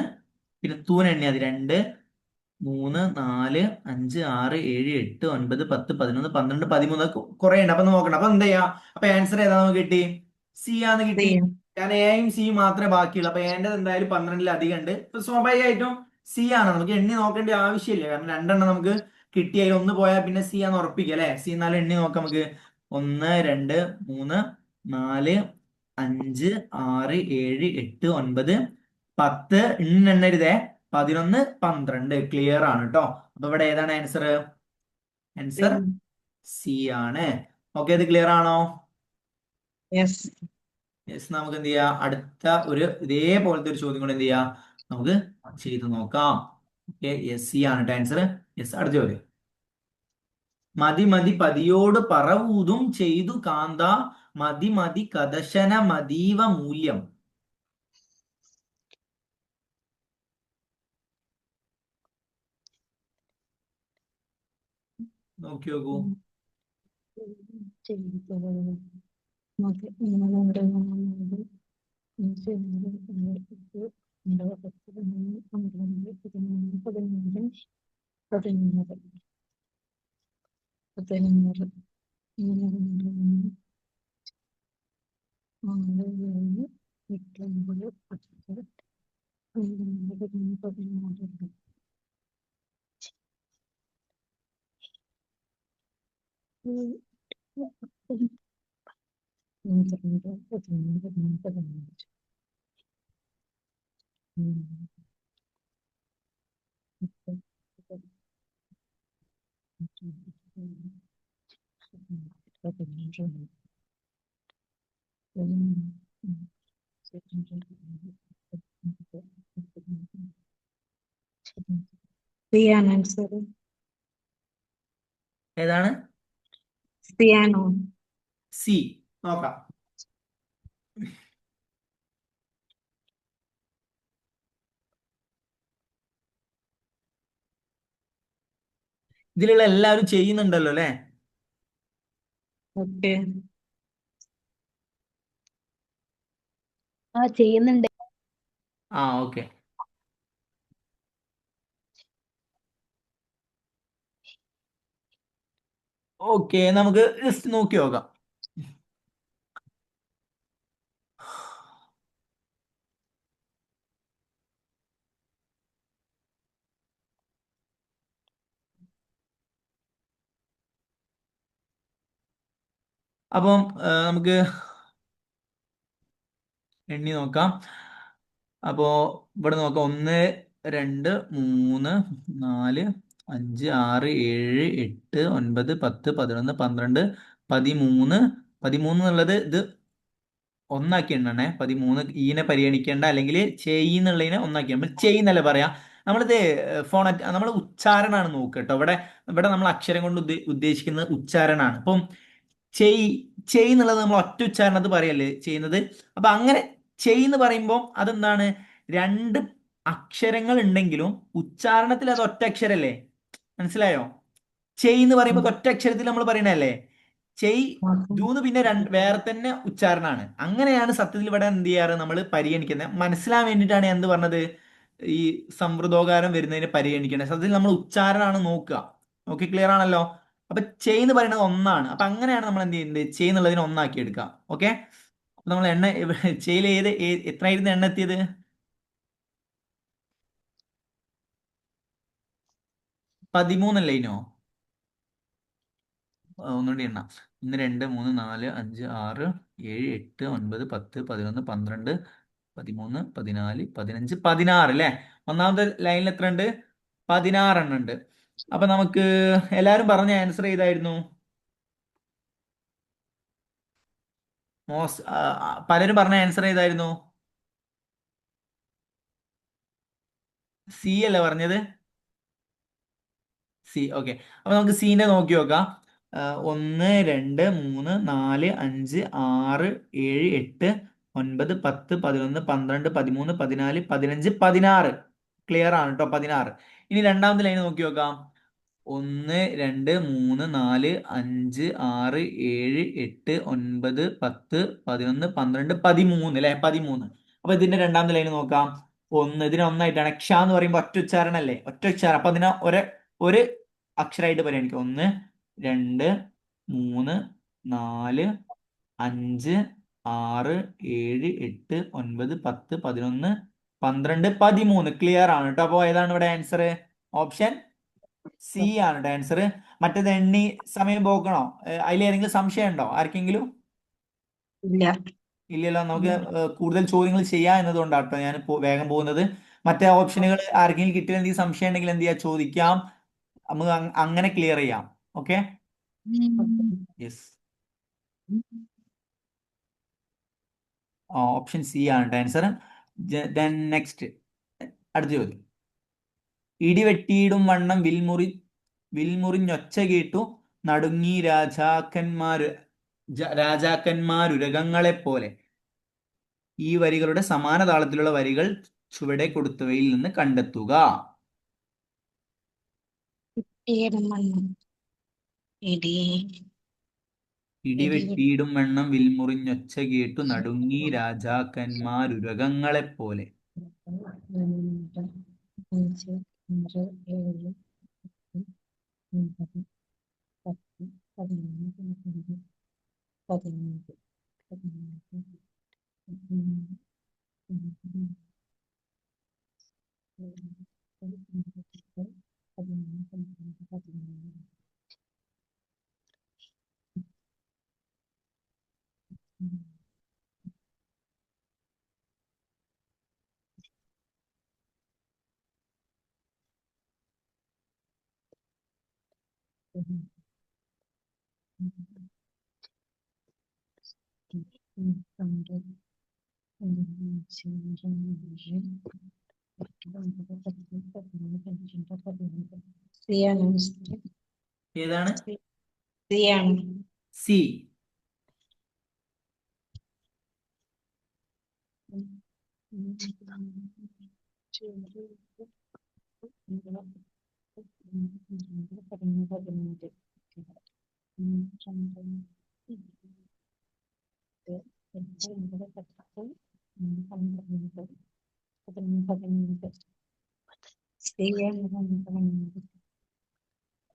പിന്നെ തൂനെ എണ്ണിയാൽ മതി. 2 3 4 5 6 7 8 9 10 11 12 13. കുറെ ഉണ്ട്, അപ്പൊ നോക്കണം. അപ്പൊ എന്താ ചെയ്യാ, അപ്പൊ ആൻസർ ഏതാ നമുക്ക് കിട്ടി? സി ആന്ന് കിട്ടി. കാരണം എയും സിയും മാത്രമേ ബാക്കിയുള്ളൂ. അപ്പൊ എന്റെ എന്തായാലും 12-ലധികം ഉണ്ട്. ഇപ്പൊ സ്വാഭാവികമായിട്ടും സി ആണ്. നമുക്ക് എണ്ണി നോക്കേണ്ട ആവശ്യമില്ല, കാരണം രണ്ടെണ്ണം നമുക്ക് കിട്ടിയാൽ ഒന്ന് പോയാൽ പിന്നെ സി ആന്ന് ഉറപ്പിക്കുക അല്ലെ. സി എന്നാലും എണ്ണി നോക്കാം നമുക്ക്. 1 2 3 4 5 6 7 8 9 10. എണ്ണരുതേ. 11 12. ക്ലിയർ ആണ് കേട്ടോ. അപ്പൊ ഇവിടെ ഏതാണ് ആൻസർ? ആൻസർ സി ആണ്. ഓക്കെ, ഇത് ക്ലിയർ ആണോ?
യെസ്.
യെസ്. നമുക്ക് എന്ത് ചെയ്യാം, അടുത്ത ഒരു ഇതേപോലത്തെ ഒരു ചോദ്യം കൂടെ എന്ത് ചെയ്യാം, നമുക്ക് ചെയ്ത് നോക്കാം. ഓക്കെ, യെസ് സി ആണ് ആൻസർ. യെസ്, അടുത്ത ചോദ്യം. മതി മതി പതിയോട് പറവൂതും ചെയ്തു കാന്ത, മതി മതി കദശന മതീവ മൂല്യം. നോക്കി നോക്കൂ. ഏതാണ്?
സിയാണോ?
സി. നോക്കാം. ഇതിലുള്ള എല്ലാവരും ചെയ്യുന്നുണ്ടല്ലോ അല്ലെ.
ഓക്കെ.
ചെയ്യുന്നുണ്ട്.
ഓക്കെ. ഓക്കെ, നമുക്ക് ജസ്റ്റ് നോക്കി നോക്കാം. അപ്പം നമുക്ക് എണ്ണി നോക്കാം. അപ്പോ ഇവിടെ നോക്കാം. 1 2 3 4 5 6 7 8 9 10 11 12 13 എന്നുള്ളത് ഇത് ഒന്നാക്കി എണ്ണണേ. 13 ഈനെ പരിഗണിക്കേണ്ട, അല്ലെങ്കിൽ ചെയ്യുന്നുള്ളതിനെ ഒന്നാക്കി. നമ്മൾ ചെയ്യുന്നല്ലേ പറയാ. നമ്മളിത് ഫോണറ്റ് നമ്മൾ ഉച്ചാരണമാണ് നോക്കുക കേട്ടോ. ഇവിടെ നമ്മൾ അക്ഷരം കൊണ്ട് ഉദ്ദേശിക്കുന്നത് ഉച്ചാരണമാണ്. ഇപ്പം ചെയ്യുന്നുള്ളത് നമ്മൾ ഒറ്റ ഉച്ചാരണത്ത് പറയല്ലേ ചെയ്യുന്നത്. അപ്പൊ അങ്ങനെ എന്ന് പറയുമ്പോൾ അതെന്താണ്, 2 അക്ഷരങ്ങൾ ഉണ്ടെങ്കിലും ഉച്ചാരണത്തിൽ അത് ഒറ്റ അക്ഷരല്ലേ. മനസ്സിലായോ? എന്ന് പറയുമ്പോൾ ഒറ്റ അക്ഷരത്തിൽ നമ്മൾ പറയണല്ലേ. ദൂന്ന് പിന്നെ വേറെ തന്നെ ഉച്ചാരണമാണ്. അങ്ങനെയാണ് സത്യത്തിൽ ഇവിടെ എന്ത് ചെയ്യാറ്, നമ്മൾ പരിഗണിക്കുന്നത്. മനസ്സിലാൻ വേണ്ടിയിട്ടാണ് എന്ത് പറഞ്ഞത്, ഈ സമൃദ്ധോകാരം വരുന്നതിന് പരിഗണിക്കേണ്ടത്. സത്യത്തിൽ നമ്മൾ ഉച്ചാരണമാണ് നോക്കുക. ഓക്കെ, ക്ലിയർ ആണല്ലോ? അപ്പൊ എന്ന് പറയുന്നത് ഒന്നാണ്. അപ്പൊ അങ്ങനെയാണ് നമ്മൾ എന്ത് ചെയ്യുന്നത്, എന്നുള്ളതിനെ ഒന്നാക്കി എടുക്കുക. ഓക്കെ, നമ്മൾ എണ്ണ ചെയ്യിൽ എത്രയായിരുന്നു എണ്ണ എത്തിയത്? 13 അല്ലേ ഇനോ? ഒന്നുകൂടി എണ്ണാം. 1 2 3 4 5 6 7 8 9 10 11 12 13 14 15 16 അല്ലേ? ഒന്നാമത്തെ ലൈനിൽ എത്ര ഉണ്ട്? 16 എണ്ണം ഉണ്ട്. അപ്പൊ നമുക്ക് എല്ലാരും പറഞ്ഞ ആൻസർ ഏതായിരുന്നു? പലരും പറഞ്ഞ ആൻസർ ഏതായിരുന്നു? സി അല്ലേ പറഞ്ഞത്? സി. ഓക്കെ, അപ്പൊ നമുക്ക് സീനെ നോക്കി നോക്കാം. 1 2 3 4 5 6 7 8 9 10 11 12 13 14 15 16. ക്ലിയർ ആണ് കേട്ടോ, 16. ഇനി രണ്ടാമത്തെ ലൈൻ നോക്കി നോക്കാം. 1 2 3 4 5 6 7 8 9 10 11 12 13 അല്ലെ? 13. അപ്പൊ ഇതിന്റെ രണ്ടാമത്തെ ലൈൻ നോക്കാം. ഇതിനെ ഒന്നായിട്ടാണ്. ക്ഷ എന്ന് പറയുമ്പോൾ ഒറ്റ ഉച്ചാരണല്ലേ, ഒറ്റ ഉച്ചാരണം. അപ്പൊ അതിനെ ഒരു അക്ഷരമായിട്ട് പരിഗണിക്കുക. 1 2 3 4 5 6 7 8 9 10 11 12 13. ക്ലിയർ ആണ് കേട്ടോ. അപ്പൊ ഏതാണ് ഇവിടെ ആൻസർ? ഓപ്ഷൻ സി ആണ് കേട്ടോ ആൻസർ. മറ്റേത് എണ്ണി സമയം പോക്കണോ? അതിലേതെങ്കിലും സംശയം ഉണ്ടോ ആർക്കെങ്കിലും?
ഇല്ല.
ഇല്ലല്ലോ. നമുക്ക് കൂടുതൽ ചോദ്യങ്ങൾ ചെയ്യാം എന്നതുകൊണ്ടാണ് കേട്ടോ ഞാൻ വേഗം പോകുന്നത്. മറ്റേ ഓപ്ഷനുകൾ ആർക്കെങ്കിലും കിട്ടിയ എന്തെങ്കിലും സംശയം ഉണ്ടെങ്കിൽ എന്ത് ചെയ്യാം, ചോദിക്കാം. നമുക്ക് അങ്ങനെ ക്ലിയർ ചെയ്യാം. Okay, yes. ഓപ്ഷൻ സി ആണ് ആൻസർ. നെക്സ്റ്റ്, അടുത്ത ചോദ്യം. ഇടിവെട്ടിയിടും വണ്ണം വിൽമുറിഞ്ഞൊച്ച കേട്ടു നടുങ്ങി രാജാക്കന്മാരുരകങ്ങളെപ്പോലെ. ഈ വരികളുടെ സമാന താളത്തിലുള്ള വരികൾ ചുവടെ കൊടുത്തവയിൽ നിന്ന് കണ്ടെത്തുക. ഇടിവെട്ടിയിടും വണ്ണം വിൽമുറിഞ്ഞൊച്ച കേട്ടു നടുങ്ങി രാജാക്കന്മാരുരകങ്ങളെപ്പോലെ.
5 6 7 9 10 11 12
ഏതാണ്? സി.
പതിനഞ്ച് സി ആണ് 15.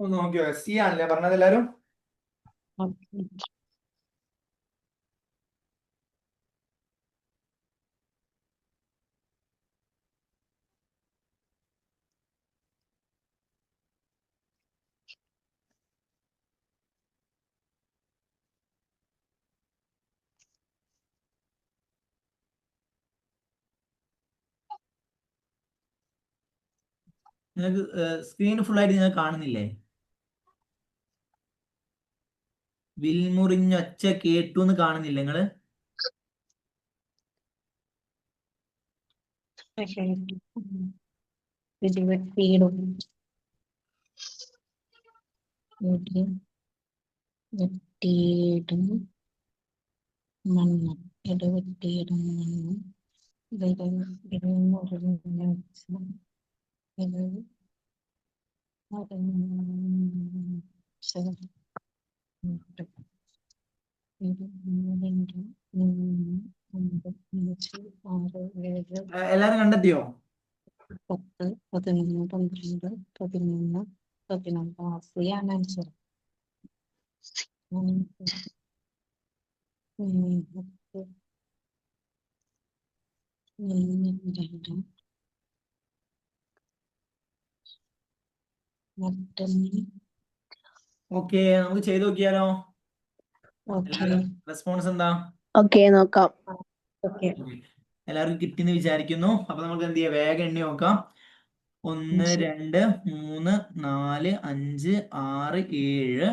ഒന്ന് നോക്കിയോ, സി ആണല്ലേ പറഞ്ഞത് എല്ലാരും?
ഓക്കെ.
നിങ്ങൾക്ക് സ്ക്രീൻ ഫുൾ ആയിട്ട് നിങ്ങൾ കാണുന്നില്ലേ? വിൽമുറിഞ്ഞൊച്ച കേട്ടു എന്ന് കാണുന്നില്ല നിങ്ങള്?
ഇരുപത്തിയിടും ഇരുപത്തിയിടും മണ്ണ് ഇരുപത്തിയിടും മണ്ണ്
എല്ലാരും കണ്ടെത്തിയോ?
10, 11, 12, 13, 14. സിയാണ് ആൻസർ. 2 മറ്റൊന്ന്.
ഓക്കെ, നമുക്ക് ചെയ്ത് നോക്കിയാലോ?
ഓക്കെ
റെസ്പോൺസ് എന്താ?
ഓക്കെ, നോക്കാം.
ഓക്കെ.
എല്ലാവർക്കും കിട്ടിയെന്ന് വിചാരിക്കുന്നു. അപ്പൊ നമുക്ക് എന്ത് ചെയ്യാം, വേഗം എണ്ണി നോക്കാം. 1, 2, 3, 4, 5, 6, 7,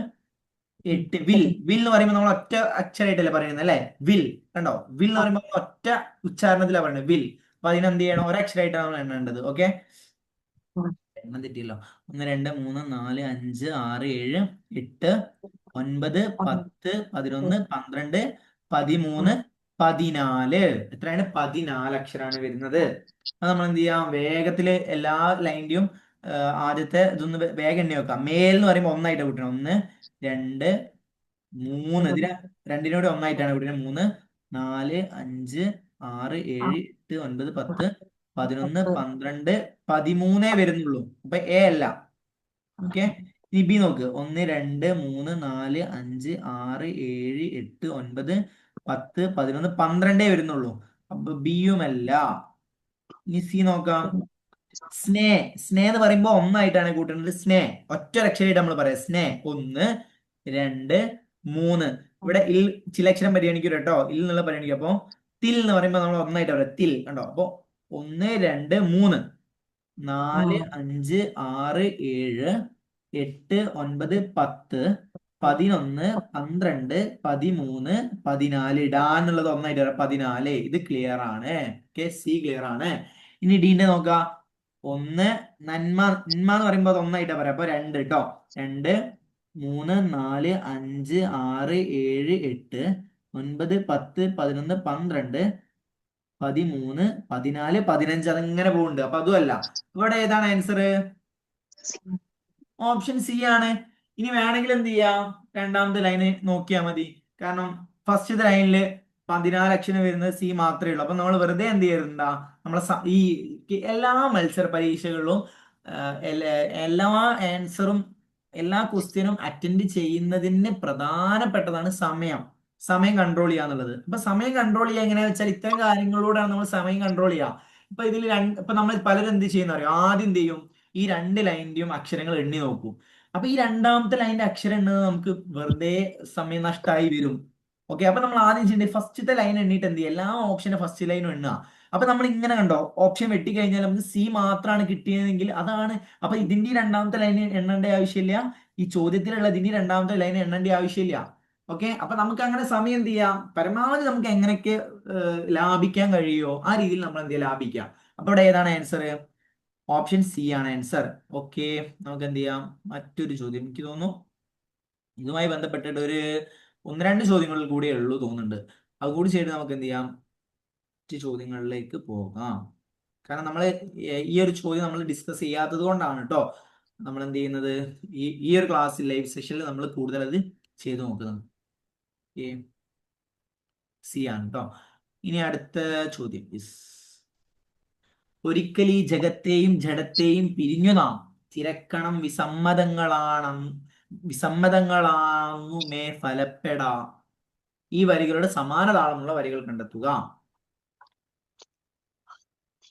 8. വിൽ വിൽ എന്ന് പറയുമ്പോൾ നമ്മൾ ഒറ്റ അക്ഷരമായിട്ടല്ലേ പറയുന്നത് അല്ലേ? വിൽ കണ്ടോ? വിൽ എന്ന് പറയുമ്പോൾ ഒറ്റ ഉച്ചാരണത്തിലാണ് പറയുന്നത്, വിൽ. അപ്പൊ അതിനെന്ത് ചെയ്യണം, ഒരക്ഷരമായിട്ടാണ് നമ്മൾ എണ്ണേണ്ടത്. ഓക്കെ, എണ്ണം തെറ്റിയല്ലോ. 1, 2, 3, 4, 5, 6, 7, 8, 9, 10, 11, 12, 13, 14. എത്രയാണ്? 14 അക്ഷരമാണ് വരുന്നത്. അത് നമ്മൾ എന്ത് ചെയ്യാം, വേഗത്തില് എല്ലാ ലൈനിന്റെയും ആദ്യത്തെ ഇതൊന്ന് വേഗം എണ്ണി വെക്കാം. മേൽ എന്ന് പറയുമ്പോൾ ഒന്നായിട്ട് കൂട്ടണം. 1, 2, 3. ഇതിന് രണ്ടിനോട് ഒന്നായിട്ടാണ് കൂട്ടുന്നത്. 3, 4, 5, 6, 7, 8, 9, 10, 11, 12, 13 വരുന്നുള്ളൂ. അപ്പൊ എ അല്ല. ഓക്കെ, ഇനി ബി നോക്ക്. 1, 2, 3, 4, 5, 6, 7, 8, 9, 10, 11, 12 വരുന്നുള്ളൂ. അപ്പൊ ബിയുമല്ല. ഇനി സി നോക്കാം. സ്നേ സ്നേ എന്ന് പറയുമ്പോ ഒന്നായിട്ടാണ് കൂട്ടുന്നത്. സ്നേ ഒറ്റ അക്ഷരമായിട്ട് നമ്മൾ പറയാം. സ്നേ 1, 2, 3. ഇവിടെ ഇൽ ചില അക്ഷരം പരിഗണിക്കും കേട്ടോ. ഇൽ എന്നുള്ള പരിഗണിക്കും. അപ്പൊ തിൽ എന്ന് പറയുമ്പോൾ നമ്മൾ ഒന്നായിട്ട് പറയാം, തിൽ. കണ്ടോ? അപ്പൊ 1, 2, 3, 4, 5, 6, 7, 8, 9, 10, 11, 12, 13, 14. ഇടാന്നുള്ളത് ഒന്നായിട്ട് പറയാം, 14. ഇത് ക്ലിയർ ആണ്. ഓക്കെ, സി ക്ലിയർ ആണ്. ഇനി ഡീന്റെ നോക്കാം. 1 നന്മ നന്മ എന്ന് പറയുമ്പോൾ അത് ഒന്നായിട്ടാ പറയാം. അപ്പൊ 2 കേട്ടോ. 2, 3, 4, 5, 6, 7, 8, 9, 10, 11, 12, 13, 14, 15. അതിങ്ങനെ പോകുന്നുണ്ട്. അപ്പൊ അതുമല്ല. ഇവിടെ ഏതാണ് ആൻസർ? ഓപ്ഷൻ സി ആണ്. ഇനി വേണമെങ്കിൽ എന്ത് ചെയ്യാം, രണ്ടാമത്തെ ലൈന് നോക്കിയാൽ മതി. കാരണം ഫസ്റ്റത്തെ ലൈനില് 14 അക്ഷരം വരുന്നത് സി മാത്രമേ ഉള്ളൂ. അപ്പൊ നമ്മൾ വെറുതെ എന്ത് ചെയ്യണ്ട, നമ്മളെ ഈ എല്ലാ മത്സര പരീക്ഷകളിലും എല്ലാ ആൻസറും എല്ലാ ക്വസ്റ്റ്യനും അറ്റൻഡ് ചെയ്യുന്നതിന് പ്രധാനപ്പെട്ടതാണ് സമയം. സമയം കൺട്രോൾ ചെയ്യുക എന്നുള്ളത്. അപ്പൊ സമയം കൺട്രോൾ ചെയ്യുക എങ്ങനെയാ വെച്ചാൽ ഇത്തരം കാര്യങ്ങളിലൂടെയാണ് നമ്മൾ സമയം കൺട്രോൾ ചെയ്യുക. ഇപ്പൊ ഇതിൽ ഇപ്പൊ നമ്മൾ പലരും എന്ത് ചെയ്യുന്ന അറിയാം, ആദ്യം എന്ത് ചെയ്യും, ഈ 2 ലൈനിന്റെയും അക്ഷരങ്ങൾ എണ്ണി നോക്കും. അപ്പൊ ഈ രണ്ടാമത്തെ ലൈനിന്റെ അക്ഷരം എണ്ണുന്നത് നമുക്ക് വെറുതെ സമയം നഷ്ടമായി വരും. ഓക്കെ, അപ്പൊ നമ്മൾ ആദ്യം ചെയ്യേണ്ടത് ഫസ്റ്റത്തെ ലൈൻ എണ്ണിട്ട് എന്ത് ചെയ്യുക, എല്ലാ ഓപ്ഷന്റെ ഫസ്റ്റ് ലൈനും എണ്ണുക. അപ്പൊ നമ്മൾ ഇങ്ങനെ കണ്ടോ, ഓപ്ഷൻ വെട്ടിക്കഴിഞ്ഞാൽ നമുക്ക് സി മാത്രമാണ് കിട്ടിയതെങ്കിൽ അതാണ്. അപ്പൊ ഇതിന്റെ രണ്ടാമത്തെ ലൈൻ എണ്ണേണ്ട ആവശ്യമില്ല, ഈ ചോദ്യത്തിലുള്ള ഇതിന്റെ രണ്ടാമത്തെ ലൈൻ എണ്ണേണ്ട ആവശ്യമില്ല. ഓക്കെ, അപ്പൊ നമുക്ക് അങ്ങനെ സമയം എന്ത് ചെയ്യാം, പരമാവധി നമുക്ക് എങ്ങനെയൊക്കെ ലാഭിക്കാൻ കഴിയുമോ ആ രീതിയിൽ നമ്മൾ എന്ത് ചെയ്യാം, ലാഭിക്കാം. അപ്പൊ ഇവിടെ ഏതാണ് ആൻസർ? ഓപ്ഷൻ സി ആണ് ആൻസർ. ഓക്കെ, നമുക്ക് എന്ത് ചെയ്യാം, മറ്റൊരു ചോദ്യം. എനിക്ക് തോന്നുന്നു ഇതുമായി ബന്ധപ്പെട്ടിട്ട് ഒരു 1-2 ചോദ്യങ്ങളിൽ കൂടിയേ ഉള്ളൂ തോന്നുന്നുണ്ട്. അതുകൂടി ചെയ്ത് നമുക്ക് എന്ത് ചെയ്യാം, മറ്റ് ചോദ്യങ്ങളിലേക്ക് പോകാം. കാരണം നമ്മൾ ഈ ഒരു ചോദ്യം നമ്മൾ ഡിസ്കസ് ചെയ്യാത്തത് കൊണ്ടാണ് കേട്ടോ നമ്മൾ എന്ത് ചെയ്യുന്നത്, ഈ ഒരു ക്ലാസ്സിൽ ലൈവ് സെഷനിൽ നമ്മൾ കൂടുതൽ അത് ചെയ്തു നോക്കുന്നത്. സി ആണ് കേട്ടോ. ഇനി അടുത്ത ചോദ്യം. ഒരിക്കൽ ഈ ജഗത്തെയും ജഡത്തെയും പിരിഞ്ഞു നാം തിരക്കണം വിസമ്മതങ്ങളാങ്ങുമേ ഫലപ്പെടാ. ഈ വരികളുടെ സമാന താളമുള്ള വരികൾ കണ്ടെത്തുക.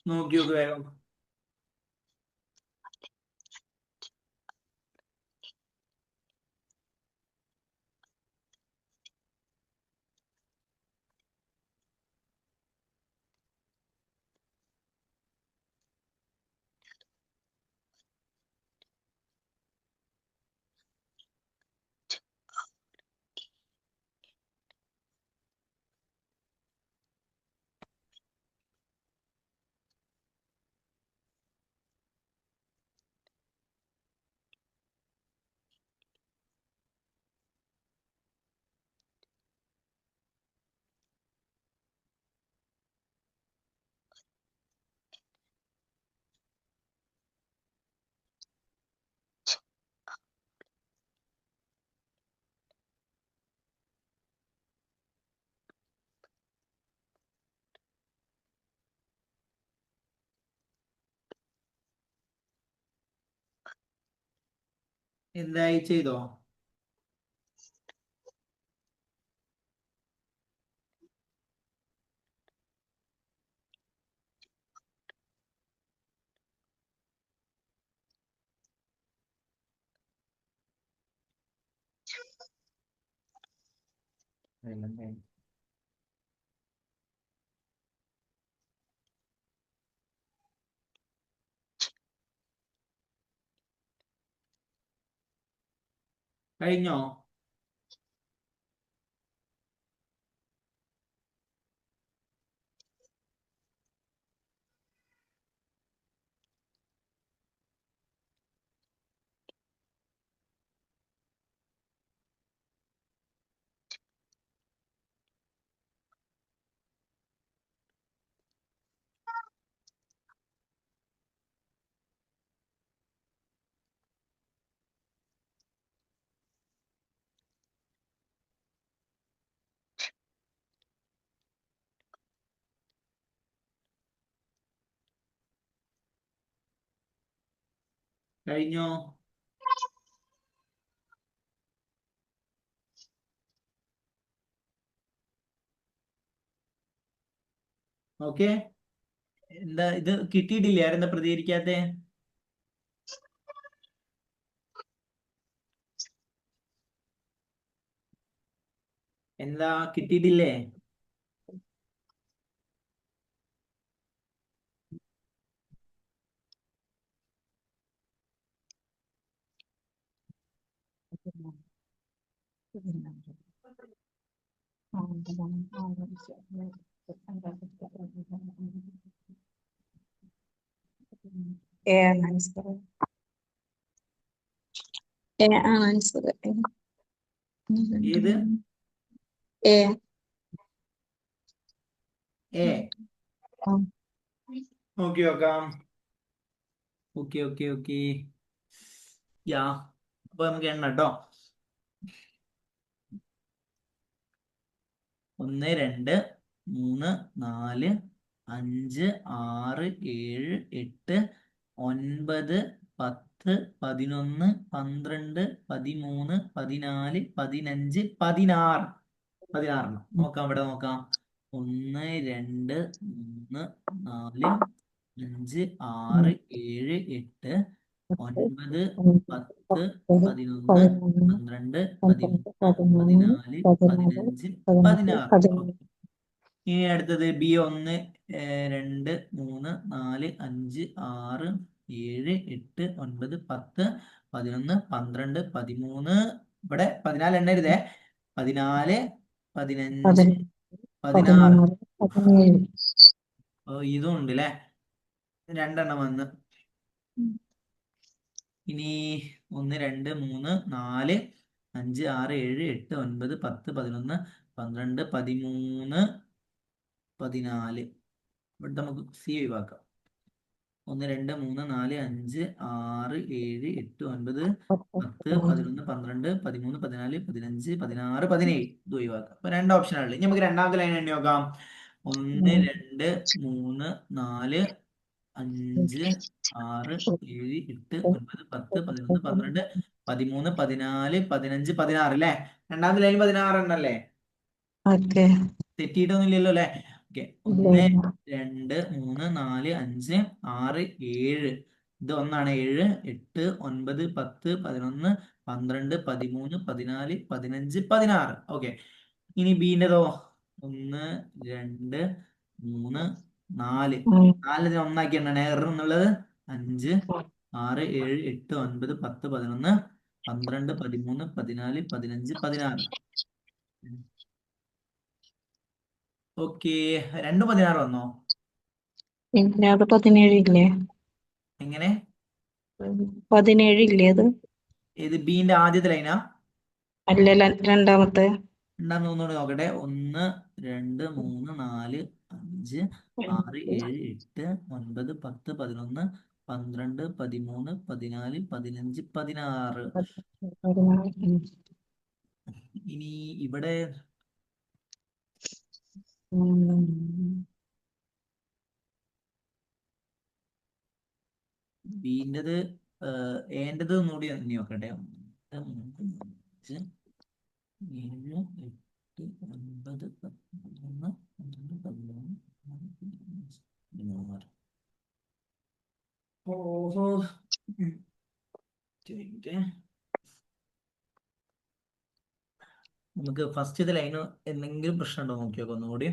നോക്കി നോക്ക് വേഗം. എന്തായി, ചെയ്തോ? കഴിഞ്ഞോ? കഴിഞ്ഞോ? ഓക്കെ. എന്താ ഇത് കിട്ടിയിട്ടില്ലേ? ആരെന്താ പ്രതികരിക്കാത്തെ? എന്താ കിട്ടിയിട്ടില്ലേ?
ആൻസർ ആൻസർ
ഏത്?
എ.
എ. നോക്കി നോക്കാം. Okay okay okay. യാ, അപ്പൊ നമുക്ക് എണ്ണ കേട്ടോ. 1 2 3 4 5 6 7 8 9 10 11 12 13 14 15 16. 16. നോക്കാം, ഇവിടെ നോക്കാം. 1 2 3 4 5 6 7 8 9 10 11 12 13 14 15 16. ഓക്കെ. ഇനി അടുത്തത് ബി. 1 2 3 4 5 6 7 8 9 10 11 12 13. ഇവിടെ 14 എണ്ണരുതേ. 14 15 16. ഓ, ഇതും ഉണ്ട് അല്ലേ? 2 എണ്ണം വന്ന്. ഇനി 1 2 3 4 5 6 7 8 9 10 11 12 13 14. ഇവിടെ നമുക്ക് സി ഒഴിവാക്കാം. 1 2 3 4 5 6 7 8 9 10 11 12 13 14 15 16 17. ഇത് ഒഴിവാക്കാം. അപ്പൊ 2 ഓപ്ഷനാണ്. ഇനി നമുക്ക് രണ്ടാമത്തെ ലൈൻ എണ്ണി നോക്കാം. 1 2 3 4 5, 6, 7, 8, 9, 10, 11, 12, 13, 14, 15, 16 അല്ലേ? രണ്ടാമത്തെ ലൈൻ 16 എണ്ണല്ലേ?
ഓക്കെ.
തെറ്റിയിട്ടൊന്നുമില്ലല്ലോ അല്ലേ? ഓക്കെ.
ഇല്ല
1,
ഇല്ല.
2, 3, 4, 5, 6, 7. ഇത് 1 ആണ്. 7, 8, 9, 10, 11, 12, 13, 14, 15, 16. ഓക്കെ. ഇനി ബീൻ്റെതോ? 1, 2, 3, 4.
ഉം.
4 ഒന്നാക്കി എണ്ണ എറർ എന്നുള്ളത്. 5, 6, 7, 8, 9, 10, 11, 12, 13, 14, 15, 16. ഓക്കെ. 2, 16 വന്നോ?
ഇല്ല, അത് 17 ഇല്ലേ?
എങ്ങനെ?
17 ഇല്ലേ അത്?
ഇത് ബീന്റെ ആദ്യത്തെ ലൈനാ?
അല്ല, രണ്ടാമത്തെ.
രണ്ടാമത് ഒന്നുകൂടി നോക്കട്ടെ. 1, 2, 3, 4, 5, 6, 7, 8, 9, 10, 11, 12, 13, 14, 15, 16. ഇനി ഇവിടെ ബീൻ്റെത് ഏൻ്റെത് ഒന്നുകൂടി എണ്ണി നോക്കട്ടെ. 1, 3, 5, 7, 8, 9, 10, 11, 12, 13, 16. ഓഹോ. നമുക്ക് ഫസ്റ്റ് ലൈന് എന്തെങ്കിലും പ്രശ്നം ഉണ്ടോ നോക്കി നോക്കാം ഒന്നുകൂടി.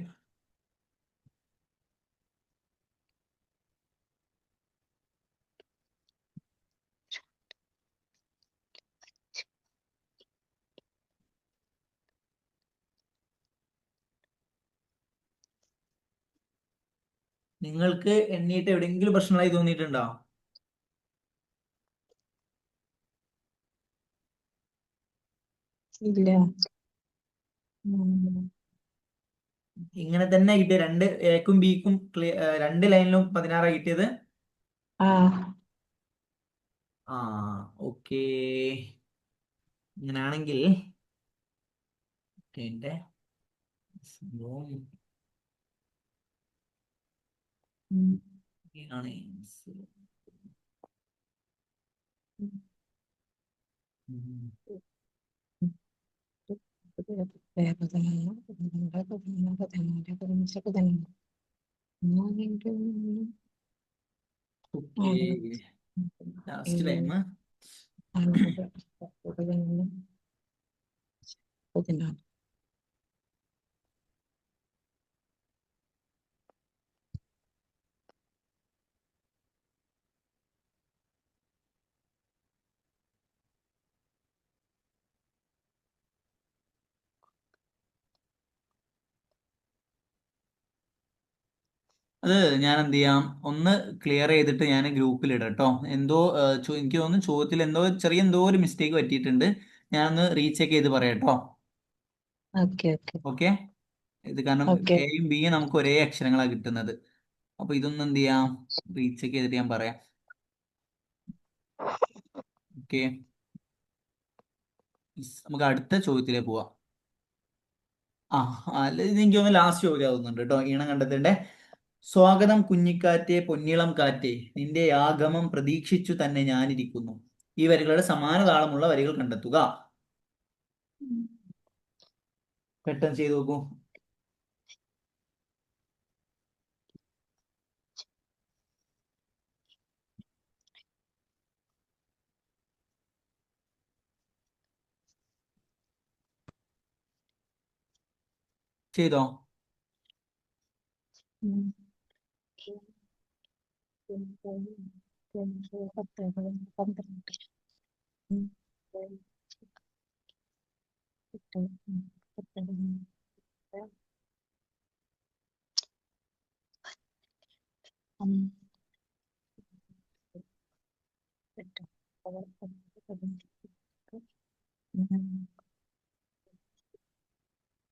നിങ്ങൾക്ക് എണ്ണീട്ട് എവിടെയെങ്കിലും പ്രശ്നമായി തോന്നിയിട്ടുണ്ടോ?
ഇല്ല.
ഇങ്ങനെ തന്നെ കിട്ടിയ രണ്ട് എക്കും ബിക്കും രണ്ട് ലൈനിലും 16 കിട്ടിയത്.
ആ.
ആ ഓക്കെ. ഇങ്ങനെയാണെങ്കിൽ എന്റെ സംഭവം ആണ്. ഓക്കെ. ലാസ്റ്റ് ലൈൻ അത് ഞാൻ എന്ത് ചെയ്യാം, ഒന്ന് ക്ലിയർ ചെയ്തിട്ട് ഞാൻ ഗ്രൂപ്പിൽ ഇടാം കേട്ടോ. എന്തോ എനിക്ക് തോന്നുന്നു ചോദ്യത്തിൽ എന്തോ ഒരു മിസ്റ്റേക്ക് പറ്റിയിട്ടുണ്ട്. ഞാനൊന്ന് റീചെക്ക് ചെയ്ത് പറയാം കേട്ടോ.
Okay okay
okay. ഇത് കാരണം
ഓക്കെ.
എയും ബിയും നമുക്ക് ഒരേ അക്ഷരങ്ങളാണ് കിട്ടുന്നത്. അപ്പൊ ഇതൊന്ന് എന്ത് ചെയ്യാം, റീചെക്ക് ചെയ്തിട്ട് ഞാൻ പറയാം. ഓക്കെ. നമുക്ക് അടുത്ത ചോദ്യത്തിലേക്ക് പോവാം. അല്ല, ഇത് എനിക്ക് തോന്നുന്നു ലാസ്റ്റ് ചോദ്യം ആവുന്നുണ്ട് കേട്ടോ. ഈണം കണ്ടെത്തണ്ടേ. സ്വാഗതം കുഞ്ഞിക്കാറ്റേ, പൊന്നിളം കാറ്റേ, നിന്റെ ആഗമം പ്രതീക്ഷിച്ചു തന്നെ ഞാനിരിക്കുന്നു. ഈ വരികളുടെ സമാന താളമുള്ള വരികൾ കണ്ടെത്തുക. പെട്ടെന്ന് ചെയ്തു നോക്കൂ. ചെയ്തോ?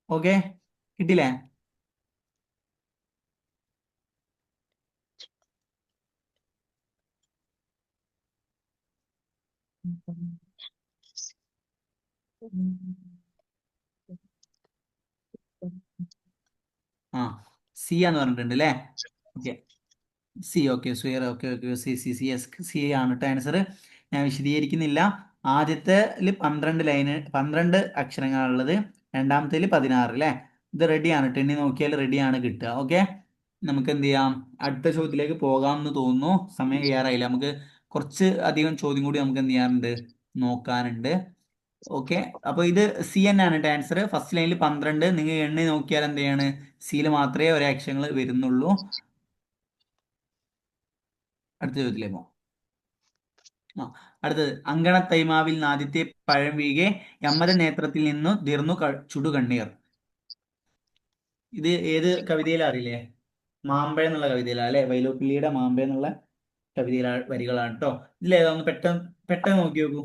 ഓക്കെ, കിട്ടില്ലേ? ആ, സി എന്ന് പറഞ്ഞിട്ടുണ്ട് അല്ലേ? Okay. C. Okay sure. Okay okay C C C S C ആണ് കേട്ടോ ആൻസർ. ഞാൻ വിശദീകരിക്കുന്നില്ല. ആദ്യത്തേൽ 12 അക്ഷരങ്ങളാണുള്ളത്, രണ്ടാമത്തേൽ 16 അല്ലേ. ഇത് റെഡിയാണ് കേട്ടോ, എണ്ണി നോക്കിയാൽ റെഡിയാണ് കിട്ടുക. ഓക്കെ, നമുക്ക് എന്ത് ചെയ്യാം, അടുത്ത ചോദ്യത്തിലേക്ക് പോകാം എന്ന് തോന്നുന്നു. സമയം കഴിയാറായില്ല. നമുക്ക് കുറച്ച് അധികം ചോദ്യം കൂടി നമുക്ക് എന്ത് ചെയ്യാറുണ്ട്, നോക്കാനുണ്ട്. ഓക്കെ, അപ്പോൾ ഇത് സി ആണ് കേട്ടോ ആൻസർ. ഫസ്റ്റ് ലൈനിൽ 12, നിങ്ങൾ എണ്ണി നോക്കിയാൽ എന്ത് ചെയ്യാണ്, സിയിൽ മാത്രമേ ഒരേ അക്ഷരങ്ങൾ വരുന്നുള്ളൂ. അടുത്ത ചോദ്യത്തിലേക്ക് പോകാം. ആ, അടുത്തത് അങ്കണത്തൈമാവിൽ ആദ്യത്തെ പഴം വീഴെ യമ്മര നേത്രത്തിൽ നിന്നു തീർന്നു ചുടുകണ്ണീർ. ഇത് ഏത് കവിതയിലാ അറിയില്ലേ? മാമ്പഴം എന്നുള്ള കവിതയിലാ അല്ലെ, വൈലോപ്പിള്ളിയുടെ മാമ്പഴം എന്നുള്ള കവിതയിലെ വരികളാണ് കേട്ടോ. ഇതിലേതാ, ഒന്ന് പെട്ടെന്ന് പെട്ടെന്ന് നോക്കി നോക്കൂ.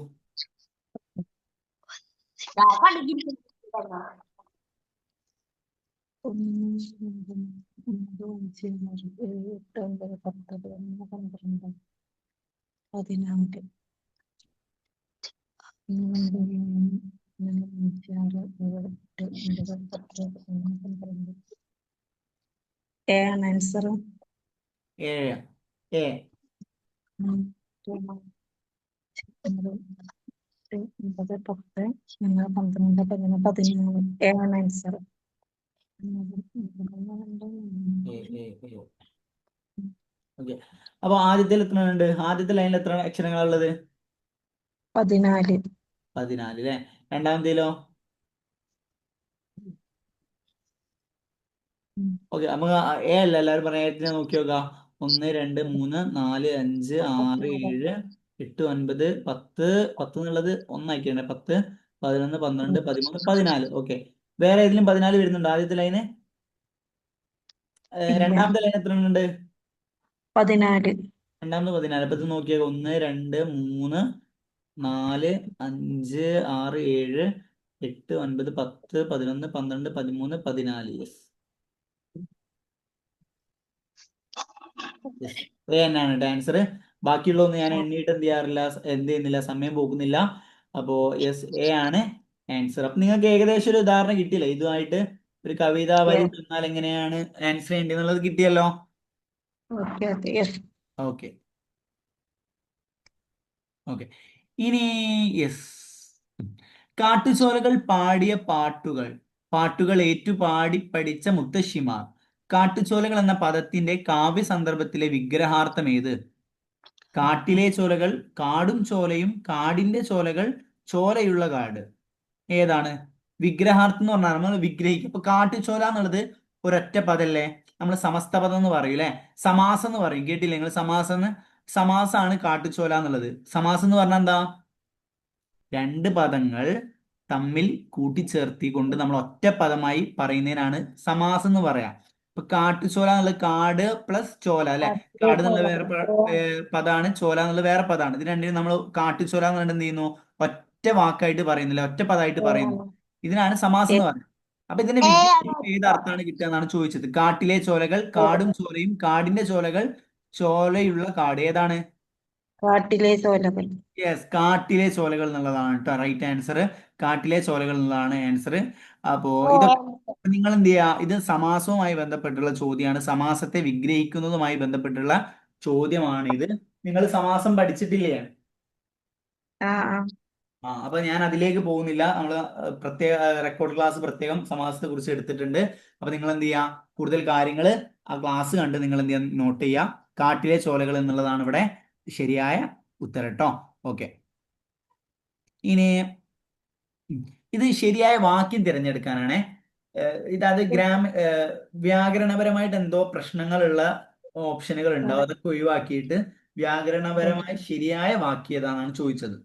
ആൻസർ.
ഏഴ് എ.
9, 10, 12, 13, ഏഴാണ് ആൻസർ.
ഓക്കെ, അപ്പൊ ആദ്യത്തിൽ എത്ര ഉണ്ട്, ആദ്യത്തെ ലൈനിൽ എത്ര അക്ഷരങ്ങളുള്ളത്?
14.
14 അല്ലേ. രണ്ടാമത്തേലോ? ഓക്കെ, നമുക്ക് എ അല്ല, എല്ലാവരും പറയാ നോക്കി നോക്കാം. 1, 2, 3, 4, 5, 6, 7, 8, 9, 10. 10 എന്നുള്ളത് ഒന്നാക്കിയാണ്. 10, 11, 12, 13, 14. ഓക്കെ, വേറെ ഏതിലും 14 വരുന്നുണ്ടോ ആദ്യത്തെ ലൈന്?
ഇല്ല.
രണ്ടാമത്തെ ലൈൻ എത്ര ഉണ്ട്?
14.
രണ്ടാമത് 14. അപ്പൊ ഇത് നോക്കിയാൽ 1, 2, 3, 4, 5, 6, 7, 8, 9, 10, 11, 12, 13, 14. യെസ്, എ തന്നെയാണ് ആൻസർ. ബാക്കിയുള്ളതൊന്നും ഞാൻ എണ്ണിയിട്ട് എന്ത് ചെയ്യുന്നില്ല, സമയം പോകുന്നില്ല. അപ്പോ യെസ്, എ ആണ് ആൻസർ. അപ്പൊ നിങ്ങൾക്ക് ഏകദേശം ഒരു ഉദാഹരണം കിട്ടിയില്ലേ, ഇതുമായിട്ട് ഒരു കവിത വരി തന്നാൽ എങ്ങനെയാണ് ആൻസർ ചെയ്യേണ്ടത് കിട്ടിയല്ലോ.
Okay okay yes.
Okay okay, ഇനി യെസ്, കാട്ടുചോലകൾ പാടിയ പാട്ടുകൾ ഏറ്റുപാടി പഠിച്ച മുത്തശ്ശിമാർ. കാട്ടുചോലകൾ എന്ന പദത്തിന്റെ കാവ്യ സന്ദർഭത്തിലെ വിഗ്രഹാർത്ഥം ഏത്? കാട്ടിലെ ചോലകൾ, കാടും ചോലയും, കാടിന്റെ ചോലകൾ, ചോലയുള്ള കാട്. ഏതാണ് വിഗ്രഹാർത്ഥം എന്ന് പറഞ്ഞാൽ നമ്മൾ വിഗ്രഹിക്കും. ഇപ്പൊ കാട്ടുചോല എന്നുള്ളത് ഒരൊറ്റ പദല്ലേ, നമ്മൾ സമസ്ത പദം എന്ന് പറയും അല്ലെ, സമാസം എന്ന് പറയും. കേട്ടില്ലേ നിങ്ങൾ സമാസാണ് കാട്ടുചോല എന്നുള്ളത്. സമാസം എന്ന് പറഞ്ഞാൽ എന്താ, രണ്ട് പദങ്ങൾ തമ്മിൽ കൂട്ടിച്ചേർത്തിക്കൊണ്ട് നമ്മൾ ഒറ്റ പദമായി പറയുന്നതിനാണ് സമാസം എന്ന് പറയാം. ഇപ്പൊ കാട്ടുചോല എന്നുള്ളത് കാട് പ്ലസ് ചോല അല്ലെ, കാട് എന്നുള്ള വേറെ പദമാണ്, ചോല എന്നുള്ളത് വേറെ പദമാണ്. ഇത് രണ്ടിനും നമ്മൾ കാട്ടുചോല എന്ന് പറഞ്ഞിട്ട് എന്ത് ചെയ്യുന്നു, ഒറ്റ വാക്കായിട്ട് പറയുന്നില്ല, ഒറ്റ പദമായിട്ട് പറയുന്നു. ഇതിനാണ് സമാസം എന്ന് പറയുന്നത്. അപ്പൊ ഇതിന്റെ വിഗ്രഹിക്കുമ്പോൾ ഏത് അർത്ഥമാണ് കിട്ടുക എന്നാണ് ചോദിച്ചത്. കാട്ടിലെ ചോലകൾ, കാടും ചോലയും, കാടിന്റെ ചോലകൾ, ചോലയുള്ള കാട്. ഏതാണ്?
കാട്ടിലെ ചോലകൾ.
യെസ്, കാട്ടിലെ ചോലകൾ എന്നുള്ളതാണ് കേട്ടോ റൈറ്റ് ആൻസർ. കാട്ടിലെ ചോലകൾ എന്നുള്ളതാണ് ആൻസർ. അപ്പോ ഇതൊക്കെ നിങ്ങൾ എന്ത് ചെയ്യുക, ഇത് സമാസവുമായി ബന്ധപ്പെട്ടുള്ള ചോദ്യമാണ്, സമാസത്തെ വിഗ്രഹിക്കുന്നതുമായി ബന്ധപ്പെട്ടുള്ള ചോദ്യമാണ് ഇത്. നിങ്ങൾ സമാസം പഠിച്ചിട്ടില്ലേ?
ആ
അപ്പൊ ഞാൻ അതിലേക്ക് പോകുന്നില്ല. നമ്മൾ പ്രത്യേക റെക്കോർഡ് ക്ലാസ് പ്രത്യേകം സമാസത്തെ കുറിച്ച് എടുത്തിട്ടുണ്ട്. അപ്പൊ നിങ്ങൾ എന്ത് ചെയ്യുക, കൂടുതൽ കാര്യങ്ങൾ ആ ക്ലാസ് കണ്ട് നിങ്ങൾ എന്ത് ചെയ്യുക, നോട്ട് ചെയ്യുക. കാട്ടിലെ ചോലകൾ എന്നുള്ളതാണ് ഇവിടെ ശരിയായ ഉത്തരം കേട്ടോ. ഓക്കെ, ഇനി ഇത് ശരിയായ വാക്യം തിരഞ്ഞെടുക്കാനാണ്. ഇതത് വ്യാകരണപരമായിട്ട് എന്തോ പ്രശ്നങ്ങളുള്ള ഓപ്ഷനുകൾ ഉണ്ടാവും, അതൊക്കെ ഒഴിവാക്കിയിട്ട് വ്യാകരണപരമായി ശരിയായ വാക്യം ഏതാണെന്നാണ് ചോദിച്ചത്.